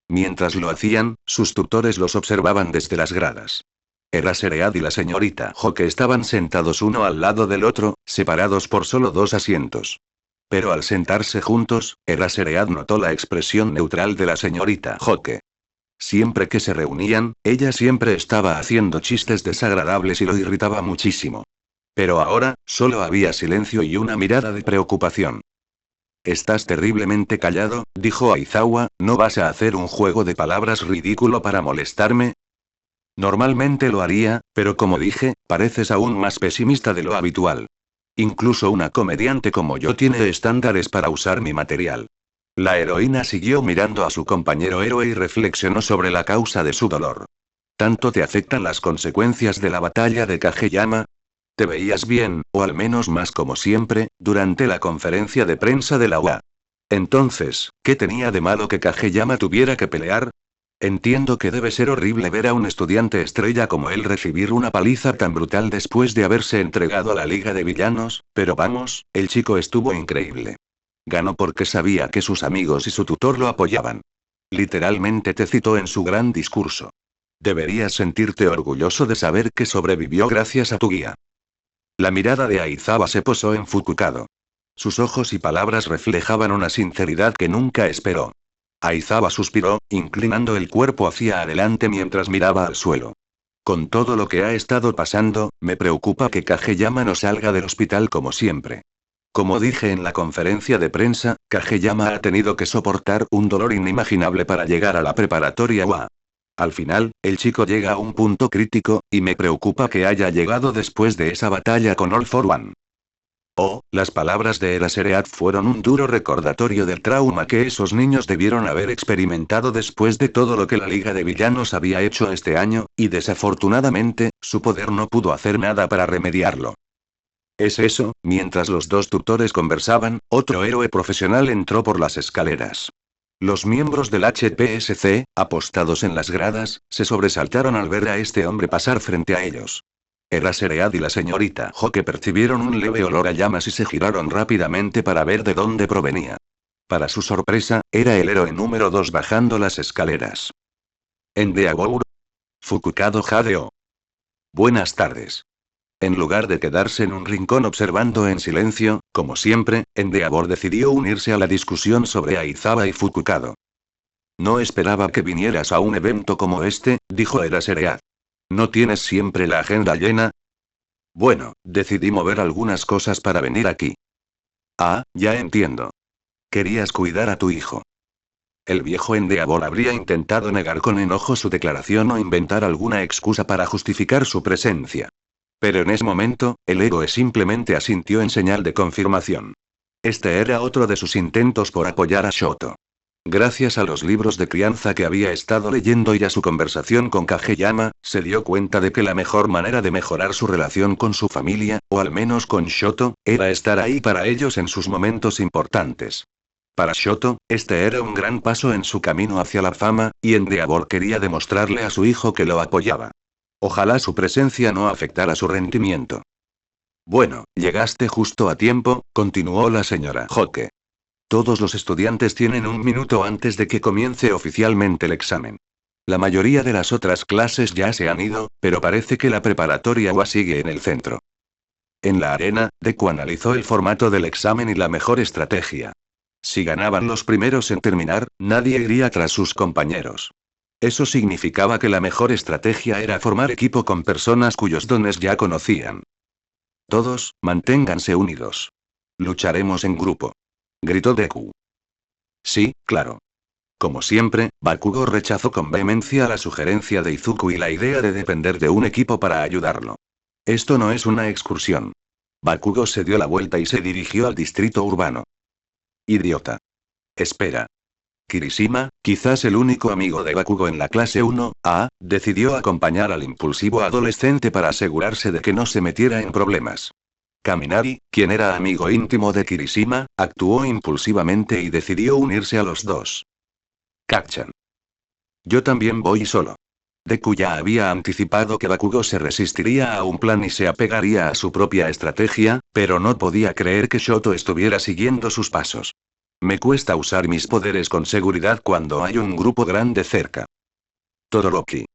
Mientras lo hacían, sus tutores los observaban desde las gradas. Eraserhead y la señorita Hoke estaban sentados uno al lado del otro, separados por solo 2 asientos. Pero al sentarse juntos, Eraserhead notó la expresión neutral de la señorita Hoke. Siempre que se reunían, ella siempre estaba haciendo chistes desagradables y lo irritaba muchísimo. Pero ahora, solo había silencio y una mirada de preocupación. Estás terriblemente callado, dijo Aizawa, ¿no vas a hacer un juego de palabras ridículo para molestarme? Normalmente lo haría, pero como dije, pareces aún más pesimista de lo habitual. Incluso una comediante como yo tiene estándares para usar mi material. La heroína siguió mirando a su compañero héroe y reflexionó sobre la causa de su dolor. ¿Tanto te afectan las consecuencias de la batalla de Kageyama? Te veías bien, o al menos más como siempre, durante la conferencia de prensa de la UA. Entonces, ¿qué tenía de malo que Kageyama tuviera que pelear? Entiendo que debe ser horrible ver a un estudiante estrella como él recibir una paliza tan brutal después de haberse entregado a la Liga de Villanos, pero vamos, el chico estuvo increíble. Ganó porque sabía que sus amigos y su tutor lo apoyaban. Literalmente te citó en su gran discurso. Deberías sentirte orgulloso de saber que sobrevivió gracias a tu guía. La mirada de Aizawa se posó en Fukukado. Sus ojos y palabras reflejaban una sinceridad que nunca esperó. Aizawa suspiró, inclinando el cuerpo hacia adelante mientras miraba al suelo. Con todo lo que ha estado pasando, me preocupa que Kageyama no salga del hospital como siempre. Como dije en la conferencia de prensa, Kageyama ha tenido que soportar un dolor inimaginable para llegar a la preparatoria UA. Al final, el chico llega a un punto crítico, y me preocupa que haya llegado después de esa batalla con All for One. Oh, las palabras de Eraserhead fueron un duro recordatorio del trauma que esos niños debieron haber experimentado después de todo lo que la Liga de Villanos había hecho este año, y desafortunadamente, su poder no pudo hacer nada para remediarlo. Es eso, mientras los dos tutores conversaban, otro héroe profesional entró por las escaleras. Los miembros del HPSC, apostados en las gradas, se sobresaltaron al ver a este hombre pasar frente a ellos. Eraserhead y la señorita Hoke percibieron un leve olor a llamas y se giraron rápidamente para ver de dónde provenía. Para su sorpresa, era el héroe número 2 bajando las escaleras. Endeavor. Fukukado jadeó. Buenas tardes. En lugar de quedarse en un rincón observando en silencio, como siempre, Endeavor decidió unirse a la discusión sobre Aizawa y Fukukado. No esperaba que vinieras a un evento como este, dijo Eraserhead. ¿No tienes siempre la agenda llena? Bueno, decidí mover algunas cosas para venir aquí. Ah, ya entiendo. Querías cuidar a tu hijo. El viejo Endeavor habría intentado negar con enojo su declaración o inventar alguna excusa para justificar su presencia. Pero en ese momento, el héroe simplemente asintió en señal de confirmación. Este era otro de sus intentos por apoyar a Shoto. Gracias a los libros de crianza que había estado leyendo y a su conversación con Kageyama, se dio cuenta de que la mejor manera de mejorar su relación con su familia, o al menos con Shoto, era estar ahí para ellos en sus momentos importantes. Para Shoto, este era un gran paso en su camino hacia la fama, y Endeavor quería demostrarle a su hijo que lo apoyaba. Ojalá su presencia no afectara su rendimiento. Bueno, llegaste justo a tiempo, continuó la señora Hoke. Todos los estudiantes tienen un minuto antes de que comience oficialmente el examen. La mayoría de las otras clases ya se han ido, pero parece que la preparatoria UA sigue en el centro. En la arena, Deku analizó el formato del examen y la mejor estrategia. Si ganaban los primeros en terminar, nadie iría tras sus compañeros. Eso significaba que la mejor estrategia era formar equipo con personas cuyos dones ya conocían. Todos, manténganse unidos. Lucharemos en grupo. Gritó Deku. Sí, claro. Como siempre, Bakugo rechazó con vehemencia la sugerencia de Izuku y la idea de depender de un equipo para ayudarlo. Esto no es una excursión. Bakugo se dio la vuelta y se dirigió al distrito urbano. Idiota. Espera. Kirishima, quizás el único amigo de Bakugo en la clase 1A, decidió acompañar al impulsivo adolescente para asegurarse de que no se metiera en problemas. Kaminari, quien era amigo íntimo de Kirishima, actuó impulsivamente y decidió unirse a los dos. Kacchan. Yo también voy solo. Deku ya había anticipado que Bakugo se resistiría a un plan y se apegaría a su propia estrategia, pero no podía creer que Shoto estuviera siguiendo sus pasos. Me cuesta usar mis poderes con seguridad cuando hay un grupo grande cerca. Todoroki.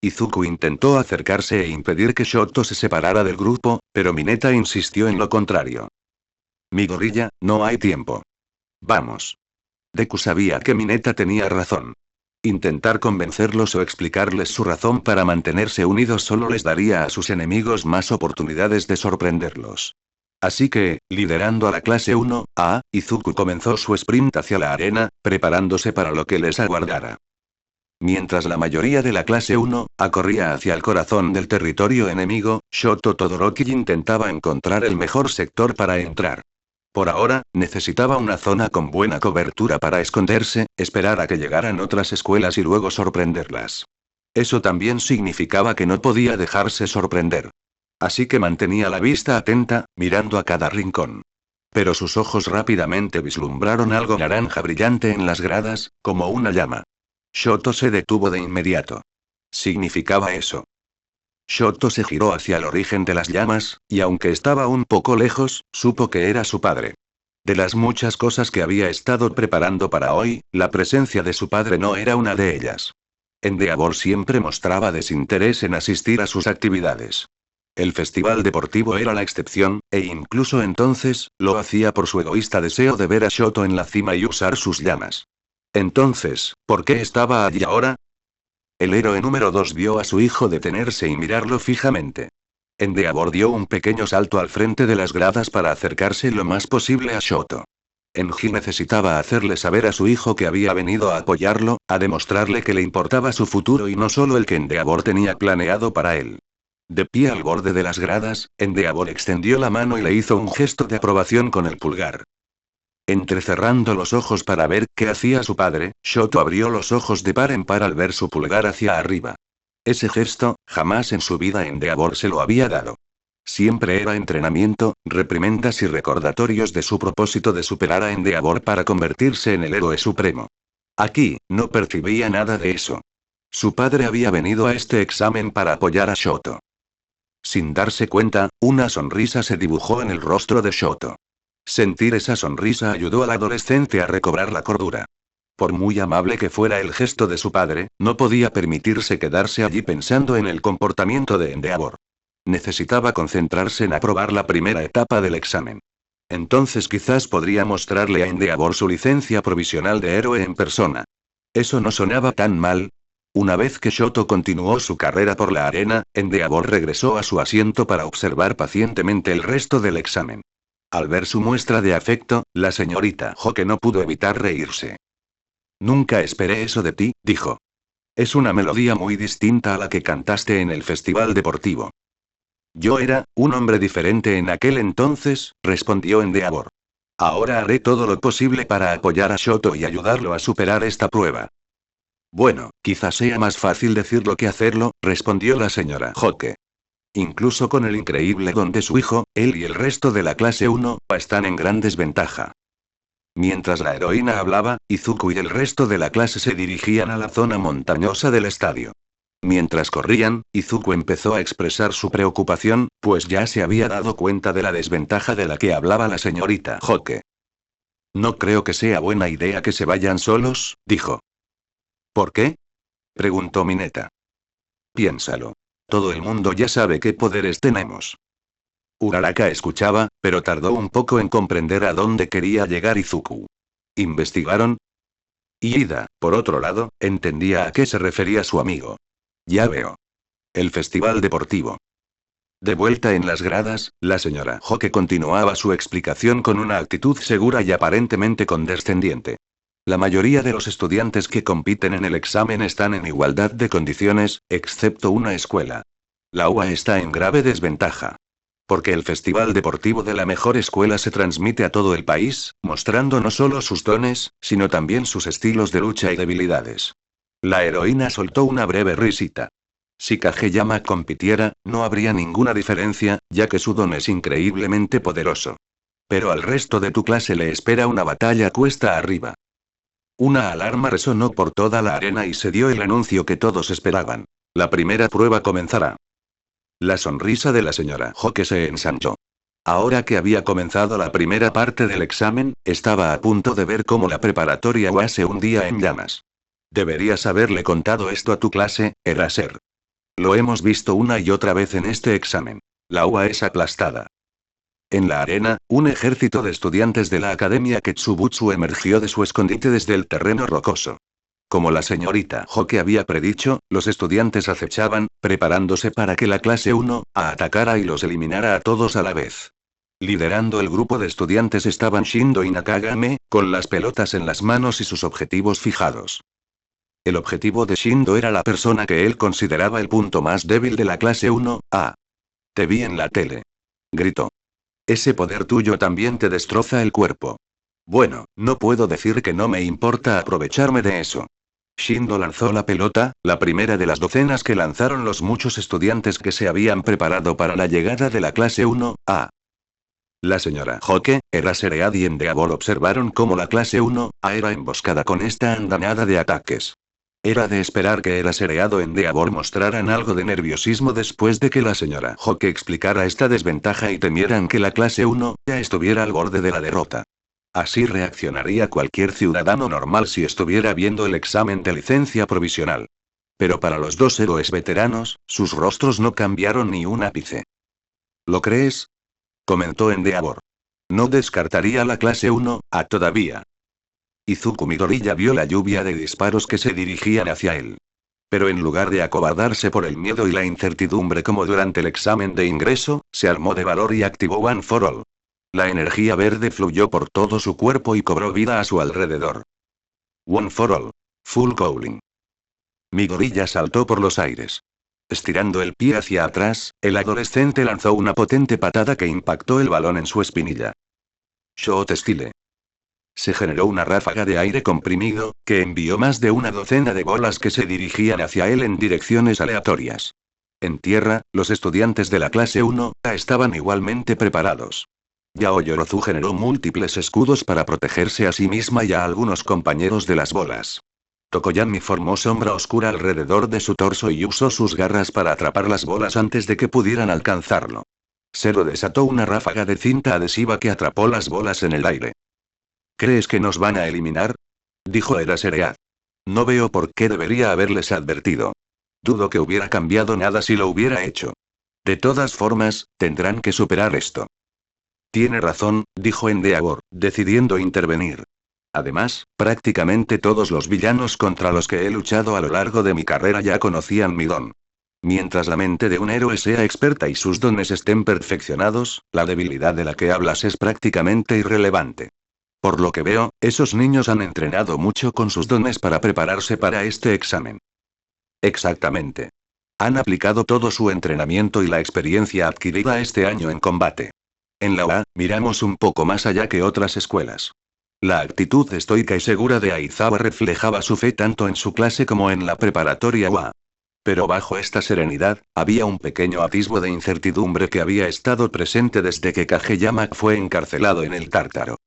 Izuku intentó acercarse e impedir que Shoto se separara del grupo, pero Mineta insistió en lo contrario. Mi gorilla, no hay tiempo. Vamos. Deku sabía que Mineta tenía razón. Intentar convencerlos o explicarles su razón para mantenerse unidos solo les daría a sus enemigos más oportunidades de sorprenderlos. Así que, liderando a la clase 1A, Izuku comenzó su sprint hacia la arena, preparándose para lo que les aguardara. Mientras la mayoría de la clase 1A corría hacia el corazón del territorio enemigo, Shoto Todoroki intentaba encontrar el mejor sector para entrar. Por ahora, necesitaba una zona con buena cobertura para esconderse, esperar a que llegaran otras escuelas y luego sorprenderlas. Eso también significaba que no podía dejarse sorprender. Así que mantenía la vista atenta, mirando a cada rincón. Pero sus ojos rápidamente vislumbraron algo naranja brillante en las gradas, como una llama. Shoto se detuvo de inmediato. Significaba eso. Shoto se giró hacia el origen de las llamas, y aunque estaba un poco lejos, supo que era su padre. De las muchas cosas que había estado preparando para hoy, la presencia de su padre no era una de ellas. Endeavor siempre mostraba desinterés en asistir a sus actividades. El festival deportivo era la excepción, e incluso entonces, lo hacía por su egoísta deseo de ver a Shoto en la cima y usar sus llamas. Entonces, ¿por qué estaba allí ahora? El héroe número 2 vio a su hijo detenerse y mirarlo fijamente. Endeavor dio un pequeño salto al frente de las gradas para acercarse lo más posible a Shoto. Enji necesitaba hacerle saber a su hijo que había venido a apoyarlo, a demostrarle que le importaba su futuro y no solo el que Endeavor tenía planeado para él. De pie al borde de las gradas, Endeavor extendió la mano y le hizo un gesto de aprobación con el pulgar. Entrecerrando los ojos para ver qué hacía su padre, Shoto abrió los ojos de par en par al ver su pulgar hacia arriba. Ese gesto, jamás en su vida Endeavor se lo había dado. Siempre era entrenamiento, reprimendas y recordatorios de su propósito de superar a Endeavor para convertirse en el héroe supremo. Aquí, no percibía nada de eso. Su padre había venido a este examen para apoyar a Shoto. Sin darse cuenta, una sonrisa se dibujó en el rostro de Shoto. Sentir esa sonrisa ayudó al adolescente a recobrar la cordura. Por muy amable que fuera el gesto de su padre, no podía permitirse quedarse allí pensando en el comportamiento de Endeavor. Necesitaba concentrarse en aprobar la primera etapa del examen. Entonces quizás podría mostrarle a Endeavor su licencia provisional de héroe en persona. Eso no sonaba tan mal. Una vez que Shoto continuó su carrera por la arena, Endeavor regresó a su asiento para observar pacientemente el resto del examen. Al ver su muestra de afecto, la señorita Hoke no pudo evitar reírse. Nunca esperé eso de ti, dijo. Es una melodía muy distinta a la que cantaste en el festival deportivo. Yo era un hombre diferente en aquel entonces, respondió Endeavor. Ahora haré todo lo posible para apoyar a Shoto y ayudarlo a superar esta prueba. Bueno, quizás sea más fácil decirlo que hacerlo, respondió la señora Hoke. Incluso con el increíble don de su hijo, él y el resto de la clase 1 están en gran desventaja. Mientras la heroína hablaba, Izuku y el resto de la clase se dirigían a la zona montañosa del estadio. Mientras corrían, Izuku empezó a expresar su preocupación, pues ya se había dado cuenta de la desventaja de la que hablaba la señorita Hoke. No creo que sea buena idea que se vayan solos, dijo. ¿Por qué? Preguntó Mineta. Piénsalo. Todo el mundo ya sabe qué poderes tenemos. Uraraka escuchaba, pero tardó un poco en comprender a dónde quería llegar Izuku. ¿Investigaron? Y Ida, por otro lado, entendía a qué se refería su amigo. Ya veo. El festival deportivo. De vuelta en las gradas, la señora Hoke continuaba su explicación con una actitud segura y aparentemente condescendiente. La mayoría de los estudiantes que compiten en el examen están en igualdad de condiciones, excepto una escuela. La UA está en grave desventaja. Porque el festival deportivo de la mejor escuela se transmite a todo el país, mostrando no solo sus dones, sino también sus estilos de lucha y debilidades. La heroína soltó una breve risita. Si Kageyama compitiera, no habría ninguna diferencia, ya que su don es increíblemente poderoso. Pero al resto de tu clase le espera una batalla cuesta arriba. Una alarma resonó por toda la arena y se dio el anuncio que todos esperaban. La primera prueba comenzará. La sonrisa de la señora Hoke se ensanchó. Ahora que había comenzado la primera parte del examen, estaba a punto de ver cómo la preparatoria UA se hundía en llamas. Deberías haberle contado esto a tu clase, Eraser. Lo hemos visto una y otra vez en este examen. La UA es aplastada. En la arena, un ejército de estudiantes de la Academia Ketsubutsu emergió de su escondite desde el terreno rocoso. Como la señorita Hoke había predicho, los estudiantes acechaban, preparándose para que la clase 1 atacara y los eliminara a todos a la vez. Liderando el grupo de estudiantes estaban Shindo y Nakagame, con las pelotas en las manos y sus objetivos fijados. El objetivo de Shindo era la persona que él consideraba el punto más débil de la clase 1A. Te vi en la tele. Gritó. Ese poder tuyo también te destroza el cuerpo. Bueno, no puedo decir que no me importa aprovecharme de eso. Shindo lanzó la pelota, la primera de las docenas que lanzaron los muchos estudiantes que se habían preparado para la llegada de la clase 1A. La señora Hoke, Eraser y Endeavor observaron cómo la clase 1A era emboscada con esta andanada de ataques. Era de esperar que Eraser y Endeavor mostraran algo de nerviosismo después de que la señora Hoke explicara esta desventaja y temieran que la clase 1 ya estuviera al borde de la derrota. Así reaccionaría cualquier ciudadano normal si estuviera viendo el examen de licencia provisional. Pero para los dos héroes veteranos, sus rostros no cambiaron ni un ápice. ¿Lo crees? Comentó Endeavor. No descartaría la clase 1A todavía. Izuku Midoriya vio la lluvia de disparos que se dirigían hacia él. Pero en lugar de acobardarse por el miedo y la incertidumbre como durante el examen de ingreso, se armó de valor y activó One for All. La energía verde fluyó por todo su cuerpo y cobró vida a su alrededor. One for All. Full Cowling. Midoriya saltó por los aires. Estirando el pie hacia atrás, el adolescente lanzó una potente patada que impactó el balón en su espinilla. Shot Style. Se generó una ráfaga de aire comprimido, que envió más de una docena de bolas que se dirigían hacia él en direcciones aleatorias. En tierra, los estudiantes de la clase 1A estaban igualmente preparados. Yao Yorozu generó múltiples escudos para protegerse a sí misma y a algunos compañeros de las bolas. Tokoyami formó sombra oscura alrededor de su torso y usó sus garras para atrapar las bolas antes de que pudieran alcanzarlo. Zero desató una ráfaga de cinta adhesiva que atrapó las bolas en el aire. ¿Crees que nos van a eliminar? Dijo Eraser. No veo por qué debería haberles advertido. Dudo que hubiera cambiado nada si lo hubiera hecho. De todas formas, tendrán que superar esto. Tiene razón, dijo Endeavor, decidiendo intervenir. Además, prácticamente todos los villanos contra los que he luchado a lo largo de mi carrera ya conocían mi don. Mientras la mente de un héroe sea experta y sus dones estén perfeccionados, la debilidad de la que hablas es prácticamente irrelevante. Por lo que veo, esos niños han entrenado mucho con sus dones para prepararse para este examen. Exactamente. Han aplicado todo su entrenamiento y la experiencia adquirida este año en combate. En la UA, miramos un poco más allá que otras escuelas. La actitud estoica y segura de Aizawa reflejaba su fe tanto en su clase como en la preparatoria UA. Pero bajo esta serenidad, había un pequeño atisbo de incertidumbre que había estado presente desde que Kageyama fue encarcelado en el Tártaro.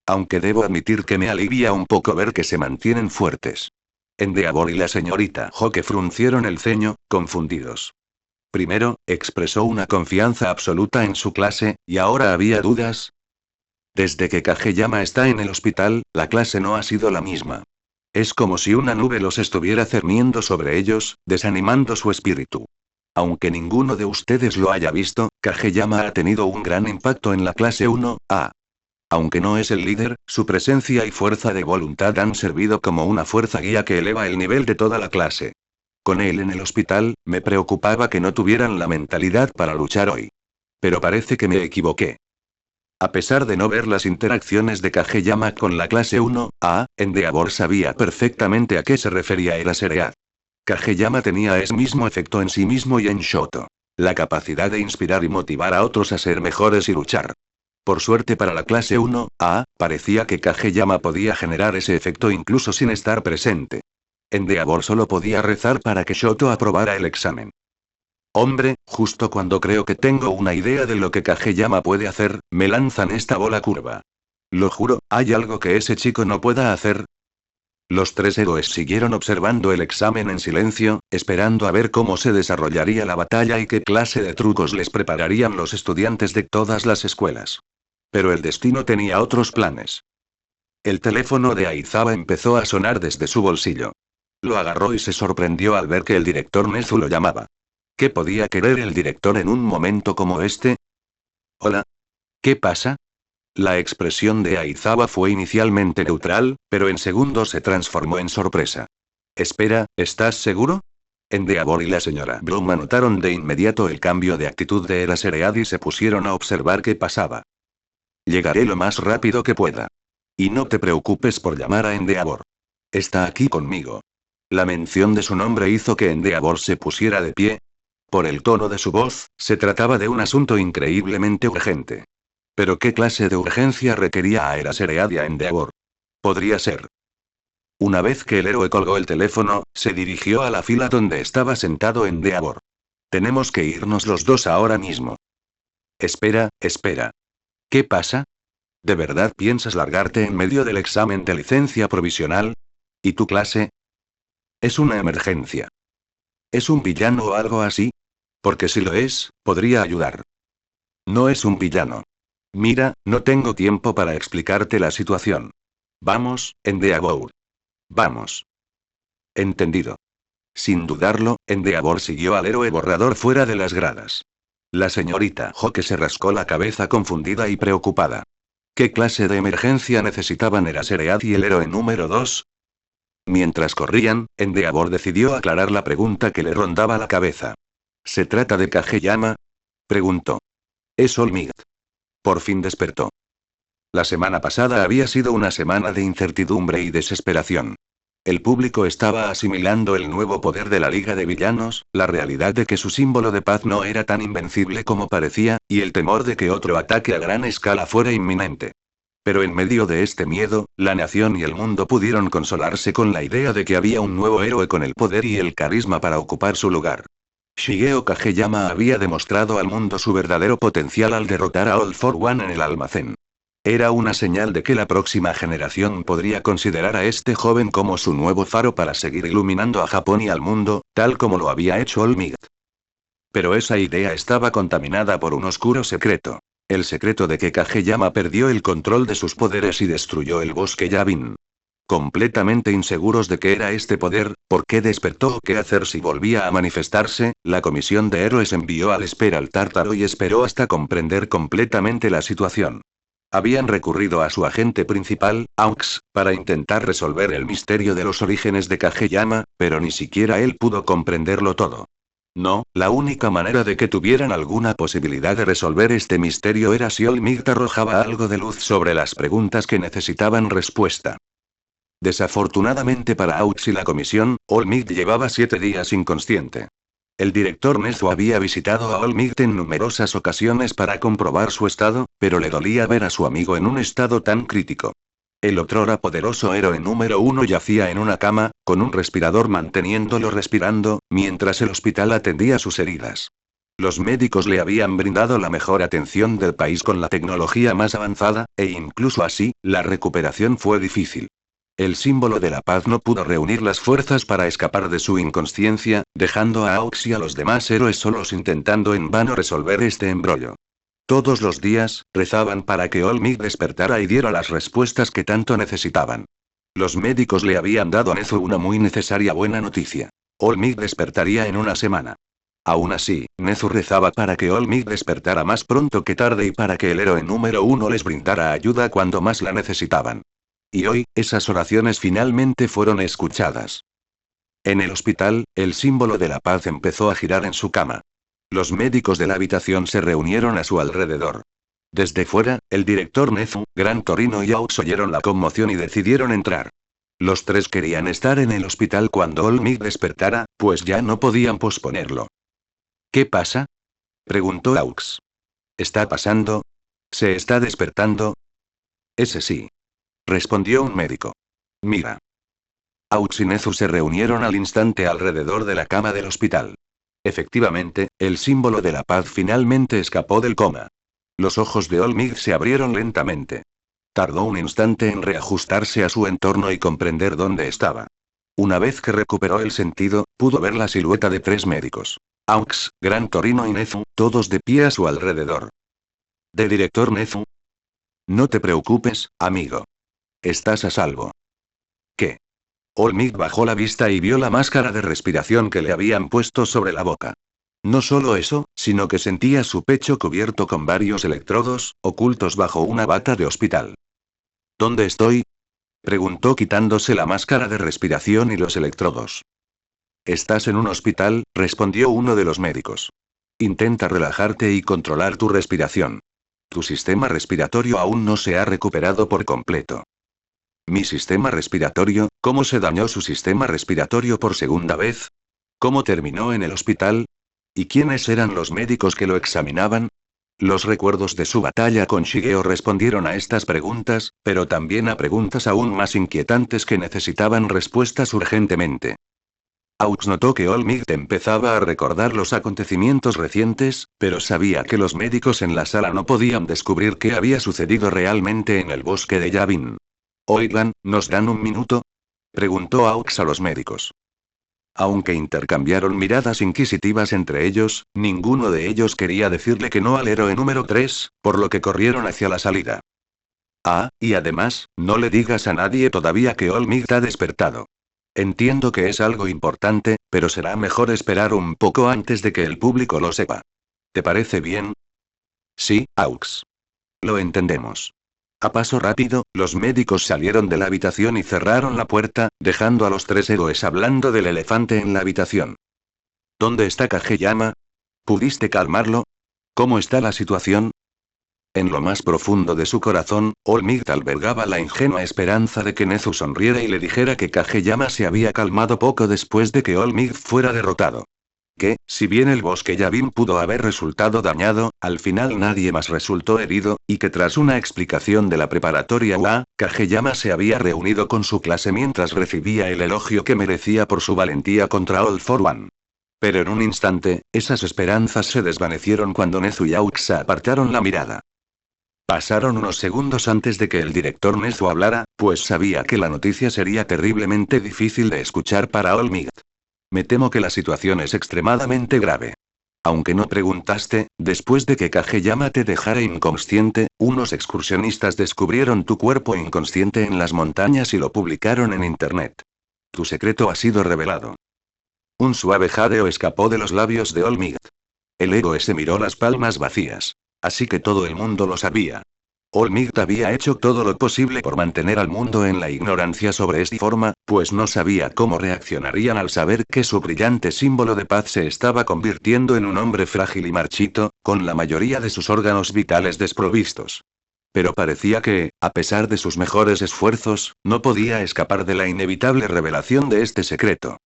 Aunque debo admitir que me alivia un poco ver que se mantienen fuertes. Endeavor y la señorita Hoke fruncieron el ceño, confundidos. Primero, expresó una confianza absoluta en su clase, y ahora había dudas. Desde que Kageyama está en el hospital, la clase no ha sido la misma. Es como si una nube los estuviera cerniendo sobre ellos, desanimando su espíritu. Aunque ninguno de ustedes lo haya visto, Kageyama ha tenido un gran impacto en la clase 1A. Aunque no es el líder, su presencia y fuerza de voluntad han servido como una fuerza guía que eleva el nivel de toda la clase. Con él en el hospital, me preocupaba que no tuvieran la mentalidad para luchar hoy. Pero parece que me equivoqué. A pesar de no ver las interacciones de Kageyama con la clase 1A, Endeavor sabía perfectamente a qué se refería Eraserhead. Kageyama tenía ese mismo efecto en sí mismo y en Shoto. La capacidad de inspirar y motivar a otros a ser mejores y luchar. Por suerte para la clase 1A, parecía que Kageyama podía generar ese efecto incluso sin estar presente. Endeavor solo podía rezar para que Shoto aprobara el examen. Hombre, justo cuando creo que tengo una idea de lo que Kageyama puede hacer, me lanzan esta bola curva. Lo juro, ¿hay algo que ese chico no pueda hacer? Los tres héroes siguieron observando el examen en silencio, esperando a ver cómo se desarrollaría la batalla y qué clase de trucos les prepararían los estudiantes de todas las escuelas. Pero el destino tenía otros planes. El teléfono de Aizawa empezó a sonar desde su bolsillo. Lo agarró y se sorprendió al ver que el director Nezu lo llamaba. ¿Qué podía querer el director en un momento como este? Hola. ¿Qué pasa? La expresión de Aizawa fue inicialmente neutral, pero en segundos se transformó en sorpresa. Espera, ¿estás seguro? Endeavor y la señora Bloom notaron de inmediato el cambio de actitud de Eraserhead y se pusieron a observar qué pasaba. Llegaré lo más rápido que pueda. Y no te preocupes por llamar a Endeavor. Está aquí conmigo. La mención de su nombre hizo que Endeavor se pusiera de pie. Por el tono de su voz, se trataba de un asunto increíblemente urgente. Pero ¿qué clase de urgencia requería a Eraserhead y a Endeavor? Podría ser. Una vez que el héroe colgó el teléfono, se dirigió a la fila donde estaba sentado Endeavor. Tenemos que irnos los dos ahora mismo. Espera. ¿Qué pasa? ¿De verdad piensas largarte en medio del examen de licencia provisional? ¿Y tu clase? Es una emergencia. ¿Es un villano o algo así? Porque si lo es, podría ayudar. No es un villano. Mira, no tengo tiempo para explicarte la situación. Vamos, Endeavor. Vamos. Entendido. Sin dudarlo, Endeavor siguió al héroe borrador fuera de las gradas. La señorita Hoke se rascó la cabeza confundida y preocupada. ¿Qué clase de emergencia necesitaban Eraserhead y el héroe número 2? Mientras corrían, Endeavor decidió aclarar la pregunta que le rondaba la cabeza. ¿Se trata de Kageyama? Preguntó. Es All Might. Por fin despertó. La semana pasada había sido una semana de incertidumbre y desesperación. El público estaba asimilando el nuevo poder de la Liga de Villanos, la realidad de que su símbolo de paz no era tan invencible como parecía, y el temor de que otro ataque a gran escala fuera inminente. Pero en medio de este miedo, la nación y el mundo pudieron consolarse con la idea de que había un nuevo héroe con el poder y el carisma para ocupar su lugar. Shigeo Kageyama había demostrado al mundo su verdadero potencial al derrotar a All for One en el almacén. Era una señal de que la próxima generación podría considerar a este joven como su nuevo faro para seguir iluminando a Japón y al mundo, tal como lo había hecho All Might. Pero esa idea estaba contaminada por un oscuro secreto. El secreto de que Kageyama perdió el control de sus poderes y destruyó el bosque Yavin. Completamente inseguros de qué era este poder, por qué despertó o qué hacer si volvía a manifestarse, la comisión de héroes envió al Esper al Tártaro y esperó hasta comprender completamente la situación. Habían recurrido a su agente principal, Aux, para intentar resolver el misterio de los orígenes de Kageyama, pero ni siquiera él pudo comprenderlo todo. No, la única manera de que tuvieran alguna posibilidad de resolver este misterio era si All Might arrojaba algo de luz sobre las preguntas que necesitaban respuesta. Desafortunadamente para Aux y la comisión, All Might llevaba 7 días inconsciente. El director Nezu había visitado a All Might en numerosas ocasiones para comprobar su estado, pero le dolía ver a su amigo en un estado tan crítico. El otrora poderoso héroe número 1 yacía en una cama, con un respirador manteniéndolo respirando, mientras el hospital atendía sus heridas. Los médicos le habían brindado la mejor atención del país con la tecnología más avanzada, e incluso así, la recuperación fue difícil. El símbolo de la paz no pudo reunir las fuerzas para escapar de su inconsciencia, dejando a Aux y a los demás héroes solos intentando en vano resolver este embrollo. Todos los días, rezaban para que All-Might despertara y diera las respuestas que tanto necesitaban. Los médicos le habían dado a Nezu una muy necesaria buena noticia. All-Might despertaría en una semana. Aún así, Nezu rezaba para que All-Might despertara más pronto que tarde y para que el héroe número uno les brindara ayuda cuando más la necesitaban. Y hoy, esas oraciones finalmente fueron escuchadas. En el hospital, el símbolo de la paz empezó a girar en su cama. Los médicos de la habitación se reunieron a su alrededor. Desde fuera, el director Nezu, Gran Torino y Aux oyeron la conmoción y decidieron entrar. Los tres querían estar en el hospital cuando All-Might despertara, pues ya no podían posponerlo. ¿Qué pasa?, preguntó Aux. ¿Está pasando? ¿Se está despertando? Ese sí, respondió un médico. Mira. Aux y Nezu se reunieron al instante alrededor de la cama del hospital. Efectivamente, el símbolo de la paz finalmente escapó del coma. Los ojos de All-Might se abrieron lentamente. Tardó un instante en reajustarse a su entorno y comprender dónde estaba. Una vez que recuperó el sentido, pudo ver la silueta de tres médicos. Aux, Gran Torino y Nezu, todos de pie a su alrededor. ¿De director Nezu? No te preocupes, amigo. Estás a salvo. ¿Qué? All-Might bajó la vista y vio la máscara de respiración que le habían puesto sobre la boca. No solo eso, sino que sentía su pecho cubierto con varios electrodos, ocultos bajo una bata de hospital. ¿Dónde estoy?, preguntó quitándose la máscara de respiración y los electrodos. Estás en un hospital, respondió uno de los médicos. Intenta relajarte y controlar tu respiración. Tu sistema respiratorio aún no se ha recuperado por completo. ¿Mi sistema respiratorio? ¿Cómo se dañó su sistema respiratorio por segunda vez? ¿Cómo terminó en el hospital? ¿Y quiénes eran los médicos que lo examinaban? Los recuerdos de su batalla con Shigeo respondieron a estas preguntas, pero también a preguntas aún más inquietantes que necesitaban respuestas urgentemente. Aux notó que All-Might empezaba a recordar los acontecimientos recientes, pero sabía que los médicos en la sala no podían descubrir qué había sucedido realmente en el bosque de Yavin. Oigan, ¿nos dan un minuto?, preguntó Aux a los médicos. Aunque intercambiaron miradas inquisitivas entre ellos, ninguno de ellos quería decirle que no al héroe número 3, por lo que corrieron hacia la salida. Ah, y además, no le digas a nadie todavía que All-Might ha despertado. Entiendo que es algo importante, pero será mejor esperar un poco antes de que el público lo sepa. ¿Te parece bien? Sí, Aux. Lo entendemos. A paso rápido, los médicos salieron de la habitación y cerraron la puerta, dejando a los tres héroes hablando del elefante en la habitación. ¿Dónde está Kageyama? ¿Pudiste calmarlo? ¿Cómo está la situación? En lo más profundo de su corazón, All-Might albergaba la ingenua esperanza de que Nezu sonriera y le dijera que Kageyama se había calmado poco después de que All-Might fuera derrotado. Que, si bien el bosque Yavin pudo haber resultado dañado, al final nadie más resultó herido, y que tras una explicación de la preparatoria UA, Kageyama se había reunido con su clase mientras recibía el elogio que merecía por su valentía contra All for One. Pero en un instante, esas esperanzas se desvanecieron cuando Nezu y Aux apartaron la mirada. Pasaron unos segundos antes de que el director Nezu hablara, pues sabía que la noticia sería terriblemente difícil de escuchar para All-Might. Me temo que la situación es extremadamente grave. Aunque no preguntaste, después de que Kageyama te dejara inconsciente, unos excursionistas descubrieron tu cuerpo inconsciente en las montañas y lo publicaron en internet. Tu secreto ha sido revelado. Un suave jadeo escapó de los labios de All-Might. El héroe se miró las palmas vacías. Así que todo el mundo lo sabía. All-Might había hecho todo lo posible por mantener al mundo en la ignorancia sobre esta forma, pues no sabía cómo reaccionarían al saber que su brillante símbolo de paz se estaba convirtiendo en un hombre frágil y marchito, con la mayoría de sus órganos vitales desprovistos. Pero parecía que, a pesar de sus mejores esfuerzos, no podía escapar de la inevitable revelación de este secreto.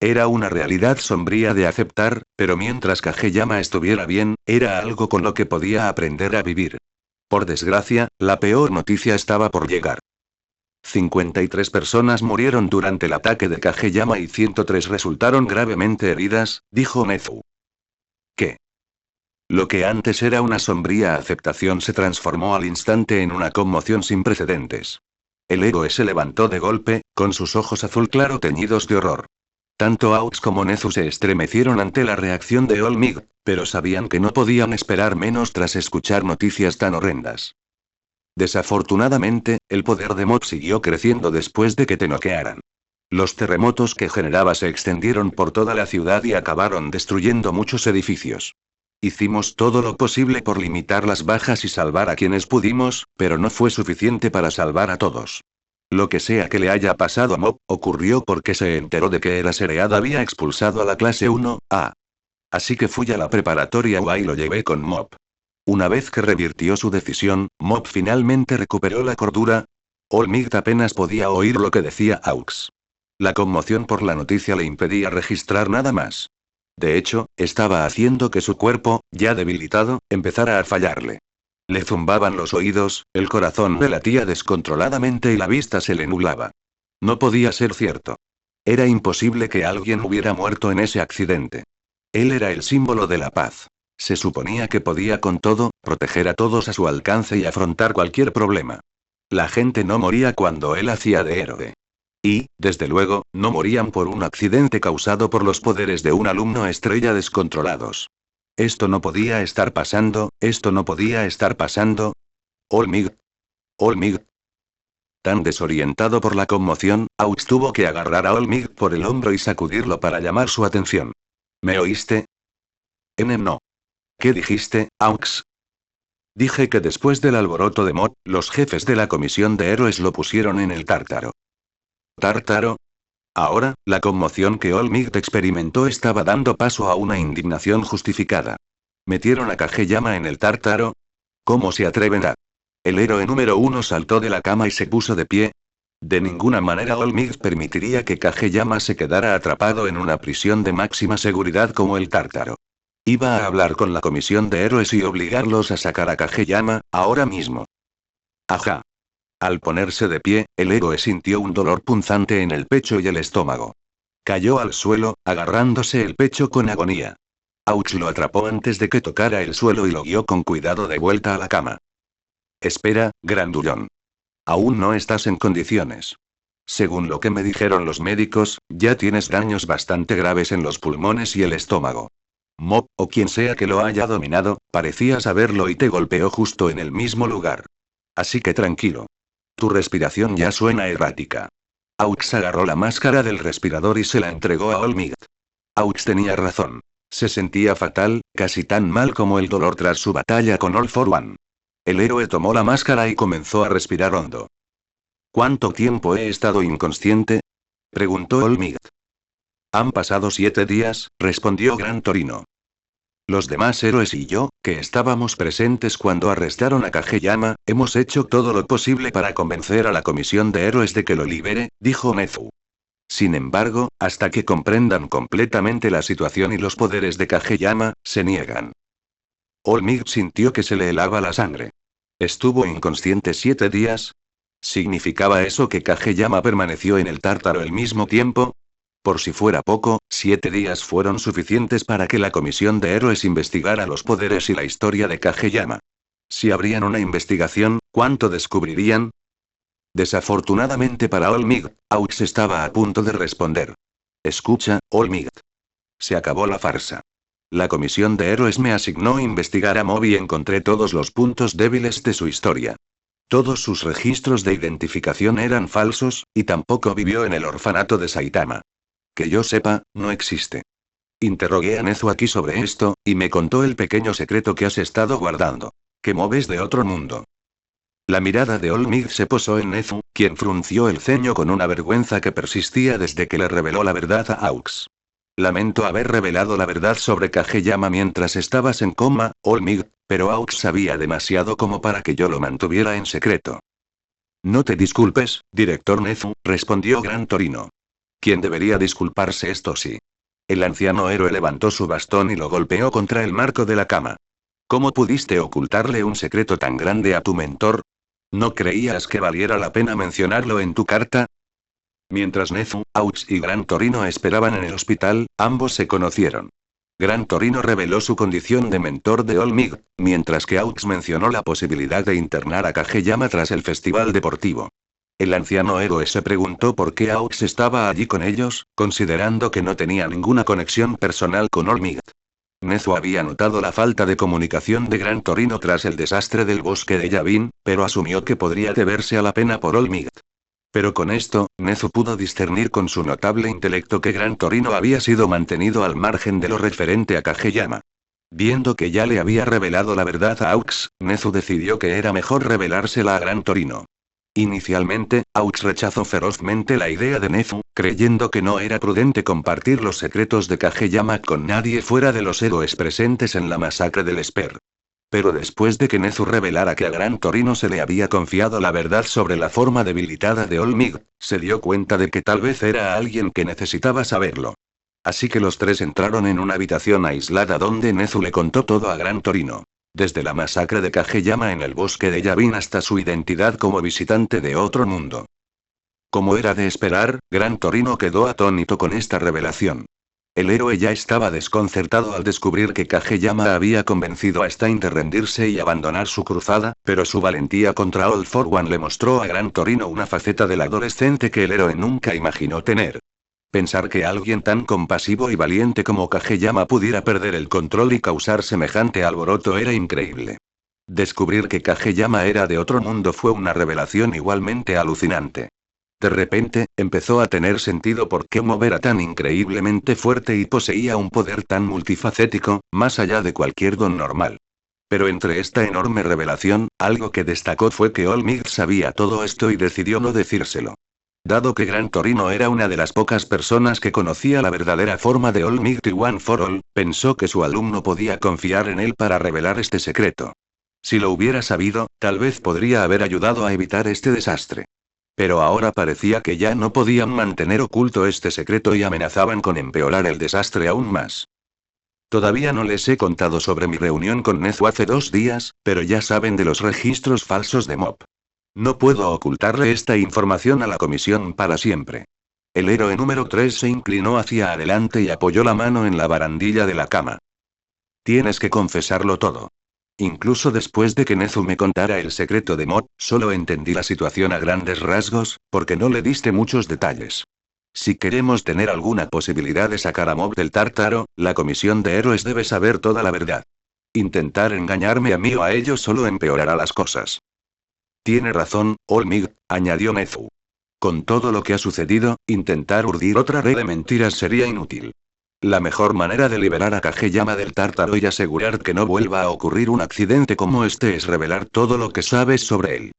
Era una realidad sombría de aceptar, pero mientras Kageyama estuviera bien, era algo con lo que podía aprender a vivir. Por desgracia, la peor noticia estaba por llegar. 53 personas murieron durante el ataque de Kageyama y 103 resultaron gravemente heridas, dijo Nezu. ¿Qué? Lo que antes era una sombría aceptación se transformó al instante en una conmoción sin precedentes. El héroe se levantó de golpe, con sus ojos azul claro teñidos de horror. Tanto Aux como Nezu se estremecieron ante la reacción de Olmig, pero sabían que no podían esperar menos tras escuchar noticias tan horrendas. Desafortunadamente, el poder de Mob siguió creciendo después de que te noquearan. Los terremotos que generaba se extendieron por toda la ciudad y acabaron destruyendo muchos edificios. Hicimos todo lo posible por limitar las bajas y salvar a quienes pudimos, pero no fue suficiente para salvar a todos. Lo que sea que le haya pasado a Mob, ocurrió porque se enteró de que el Seread había expulsado a la clase 1A. Así que fui a la preparatoria UA y lo llevé con Mob. Una vez que revirtió su decisión, Mob finalmente recuperó la cordura. Olmigt apenas podía oír lo que decía Aux. La conmoción por la noticia le impedía registrar nada más. De hecho, estaba haciendo que su cuerpo, ya debilitado, empezara a fallarle. Le zumbaban los oídos, el corazón le latía descontroladamente y la vista se le nublaba. No podía ser cierto. Era imposible que alguien hubiera muerto en ese accidente. Él era el símbolo de la paz. Se suponía que podía con todo, proteger a todos a su alcance y afrontar cualquier problema. La gente no moría cuando él hacía de héroe. Y, desde luego, no morían por un accidente causado por los poderes de un alumno estrella descontrolados. Esto no podía estar pasando, esto no podía estar pasando. Olmigt. Olmigt. Tan desorientado por la conmoción, Aux tuvo que agarrar a Olmigt por el hombro y sacudirlo para llamar su atención. ¿Me oíste? No. ¿Qué dijiste, Aux? Dije que después del alboroto de Mod, los jefes de la comisión de héroes lo pusieron en el Tártaro. ¿Tártaro? Ahora, la conmoción que Olmigt experimentó estaba dando paso a una indignación justificada. ¿Metieron a Kageyama en el Tártaro? ¿Cómo se atreven a...? El héroe número 1 saltó de la cama y se puso de pie. De ninguna manera Olmigt permitiría que Kageyama se quedara atrapado en una prisión de máxima seguridad como el Tártaro. Iba a hablar con la comisión de héroes y obligarlos a sacar a Kageyama, ahora mismo. Ajá. Al ponerse de pie, el héroe sintió un dolor punzante en el pecho y el estómago. Cayó al suelo, agarrándose el pecho con agonía. Aux lo atrapó antes de que tocara el suelo y lo guió con cuidado de vuelta a la cama. Espera, grandullón. Aún no estás en condiciones. Según lo que me dijeron los médicos, ya tienes daños bastante graves en los pulmones y el estómago. Mob, o quien sea que lo haya dominado, parecía saberlo y te golpeó justo en el mismo lugar. Así que tranquilo. Tu respiración ya suena errática. Aux agarró la máscara del respirador y se la entregó a Olmigt. Aux tenía razón. Se sentía fatal, casi tan mal como el dolor tras su batalla con All for One. El héroe tomó la máscara y comenzó a respirar hondo. ¿Cuánto tiempo he estado inconsciente? Preguntó Olmigt. Han pasado 7 días, respondió Gran Torino. Los demás héroes y yo, que estábamos presentes cuando arrestaron a Kageyama, hemos hecho todo lo posible para convencer a la comisión de héroes de que lo libere, dijo Nezu. Sin embargo, hasta que comprendan completamente la situación y los poderes de Kageyama, se niegan. Olmigt sintió que se le helaba la sangre. ¿Estuvo inconsciente 7 días? ¿Significaba eso que Kageyama permaneció en el Tártaro el mismo tiempo? Por si fuera poco, 7 días fueron suficientes para que la comisión de héroes investigara los poderes y la historia de Kageyama. Si abrían una investigación, ¿cuánto descubrirían? Desafortunadamente para Olmigt, Aux estaba a punto de responder. Escucha, Olmigt. Se acabó la farsa. La comisión de héroes me asignó investigar a Mob y encontré todos los puntos débiles de su historia. Todos sus registros de identificación eran falsos, y tampoco vivió en el orfanato de Saitama. Que yo sepa, no existe. Interrogué a Nezu aquí sobre esto, y me contó el pequeño secreto que has estado guardando. Que Mob es de otro mundo. La mirada de Olmigt se posó en Nezu, quien frunció el ceño con una vergüenza que persistía desde que le reveló la verdad a Aux. Lamento haber revelado la verdad sobre Kageyama mientras estabas en coma, Olmigt, pero Aux sabía demasiado como para que yo lo mantuviera en secreto. No te disculpes, director Nezu, respondió Gran Torino. ¿Quién debería disculparse esto sí? El anciano héroe levantó su bastón y lo golpeó contra el marco de la cama. ¿Cómo pudiste ocultarle un secreto tan grande a tu mentor? ¿No creías que valiera la pena mencionarlo en tu carta? Mientras Nezu, Aux y Gran Torino esperaban en el hospital, ambos se conocieron. Gran Torino reveló su condición de mentor de All Might, mientras que Aux mencionó la posibilidad de internar a Kageyama tras el festival deportivo. El anciano héroe se preguntó por qué Aux estaba allí con ellos, considerando que no tenía ninguna conexión personal con All Might. Nezu había notado la falta de comunicación de Gran Torino tras el desastre del bosque de Yavin, pero asumió que podría deberse a la pena por All Might. Pero con esto, Nezu pudo discernir con su notable intelecto que Gran Torino había sido mantenido al margen de lo referente a Kageyama. Viendo que ya le había revelado la verdad a Aux, Nezu decidió que era mejor revelársela a Gran Torino. Inicialmente, Aux rechazó ferozmente la idea de Nezu, creyendo que no era prudente compartir los secretos de Kageyama con nadie fuera de los héroes presentes en la masacre del Esper. Pero después de que Nezu revelara que a Gran Torino se le había confiado la verdad sobre la forma debilitada de All Might, se dio cuenta de que tal vez era alguien que necesitaba saberlo. Así que los tres entraron en una habitación aislada donde Nezu le contó todo a Gran Torino. Desde la masacre de Kageyama en el bosque de Yavin hasta su identidad como visitante de otro mundo. Como era de esperar, Gran Torino quedó atónito con esta revelación. El héroe ya estaba desconcertado al descubrir que Kageyama había convencido a Stein de rendirse y abandonar su cruzada, pero su valentía contra All for One le mostró a Gran Torino una faceta del adolescente que el héroe nunca imaginó tener. Pensar que alguien tan compasivo y valiente como Kageyama pudiera perder el control y causar semejante alboroto era increíble. Descubrir que Kageyama era de otro mundo fue una revelación igualmente alucinante. De repente, empezó a tener sentido por qué Mob era tan increíblemente fuerte y poseía un poder tan multifacético, más allá de cualquier don normal. Pero entre esta enorme revelación, algo que destacó fue que All Might sabía todo esto y decidió no decírselo. Dado que Gran Torino era una de las pocas personas que conocía la verdadera forma de All Might y One for All, pensó que su alumno podía confiar en él para revelar este secreto. Si lo hubiera sabido, tal vez podría haber ayudado a evitar este desastre. Pero ahora parecía que ya no podían mantener oculto este secreto y amenazaban con empeorar el desastre aún más. Todavía no les he contado sobre mi reunión con Nezu hace 2 días, pero ya saben de los registros falsos de Mob. No puedo ocultarle esta información a la comisión para siempre. El héroe número 3 se inclinó hacia adelante y apoyó la mano en la barandilla de la cama. Tienes que confesarlo todo. Incluso después de que Nezu me contara el secreto de Mob, solo entendí la situación a grandes rasgos, porque no le diste muchos detalles. Si queremos tener alguna posibilidad de sacar a Mob del Tártaro, la comisión de héroes debe saber toda la verdad. Intentar engañarme a mí o a ellos solo empeorará las cosas. Tiene razón, All Might, añadió Nezu. Con todo lo que ha sucedido, intentar urdir otra red de mentiras sería inútil. La mejor manera de liberar a Kageyama del Tártaro y asegurar que no vuelva a ocurrir un accidente como este es revelar todo lo que sabes sobre él.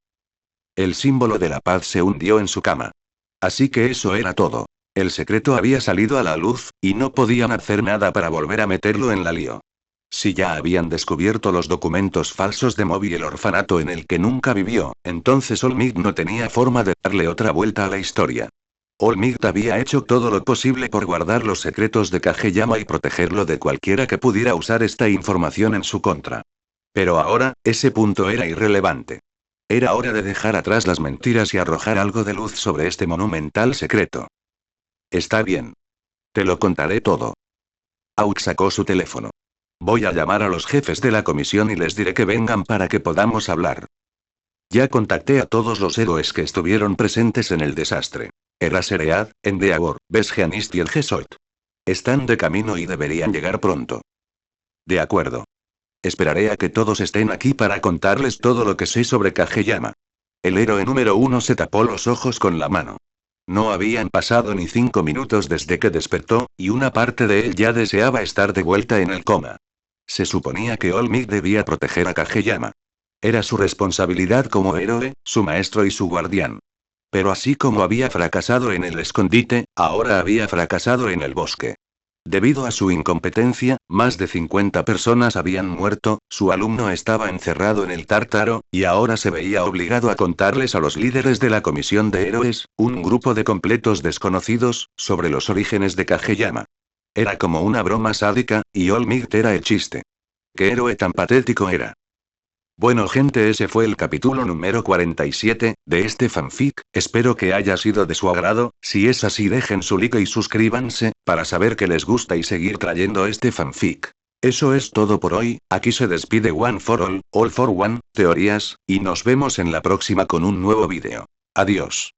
El símbolo de la paz se hundió en su cama. Así que eso era todo. El secreto había salido a la luz, y no podían hacer nada para volver a meterlo en la lío. Si ya habían descubierto los documentos falsos de Mob y el orfanato en el que nunca vivió, entonces All Might no tenía forma de darle otra vuelta a la historia. All Might había hecho todo lo posible por guardar los secretos de Kageyama y protegerlo de cualquiera que pudiera usar esta información en su contra. Pero ahora, ese punto era irrelevante. Era hora de dejar atrás las mentiras y arrojar algo de luz sobre este monumental secreto. Está bien. Te lo contaré todo. Aux sacó su teléfono. Voy a llamar a los jefes de la comisión y les diré que vengan para que podamos hablar. Ya contacté a todos los héroes que estuvieron presentes en el desastre. Eraseread, Endeavor, Besgeanist y el Gesoit. Están de camino y deberían llegar pronto. De acuerdo. Esperaré a que todos estén aquí para contarles todo lo que sé sobre Kageyama. El héroe número 1 se tapó los ojos con la mano. No habían pasado ni 5 minutos desde que despertó, y una parte de él ya deseaba estar de vuelta en el coma. Se suponía que All Might debía proteger a Kageyama. Era su responsabilidad como héroe, su maestro y su guardián. Pero así como había fracasado en el escondite, ahora había fracasado en el bosque. Debido a su incompetencia, más de 50 personas habían muerto, su alumno estaba encerrado en el Tártaro, y ahora se veía obligado a contarles a los líderes de la comisión de héroes, un grupo de completos desconocidos, sobre los orígenes de Kageyama. Era como una broma sádica, y All Might era el chiste. ¿Qué héroe tan patético era? Bueno gente, ese fue el capítulo número 47, de este fanfic, espero que haya sido de su agrado, si es así dejen su like y suscríbanse, para saber que les gusta y seguir trayendo este fanfic. Eso es todo por hoy, aquí se despide One for All for One, teorías, y nos vemos en la próxima con un nuevo vídeo. Adiós.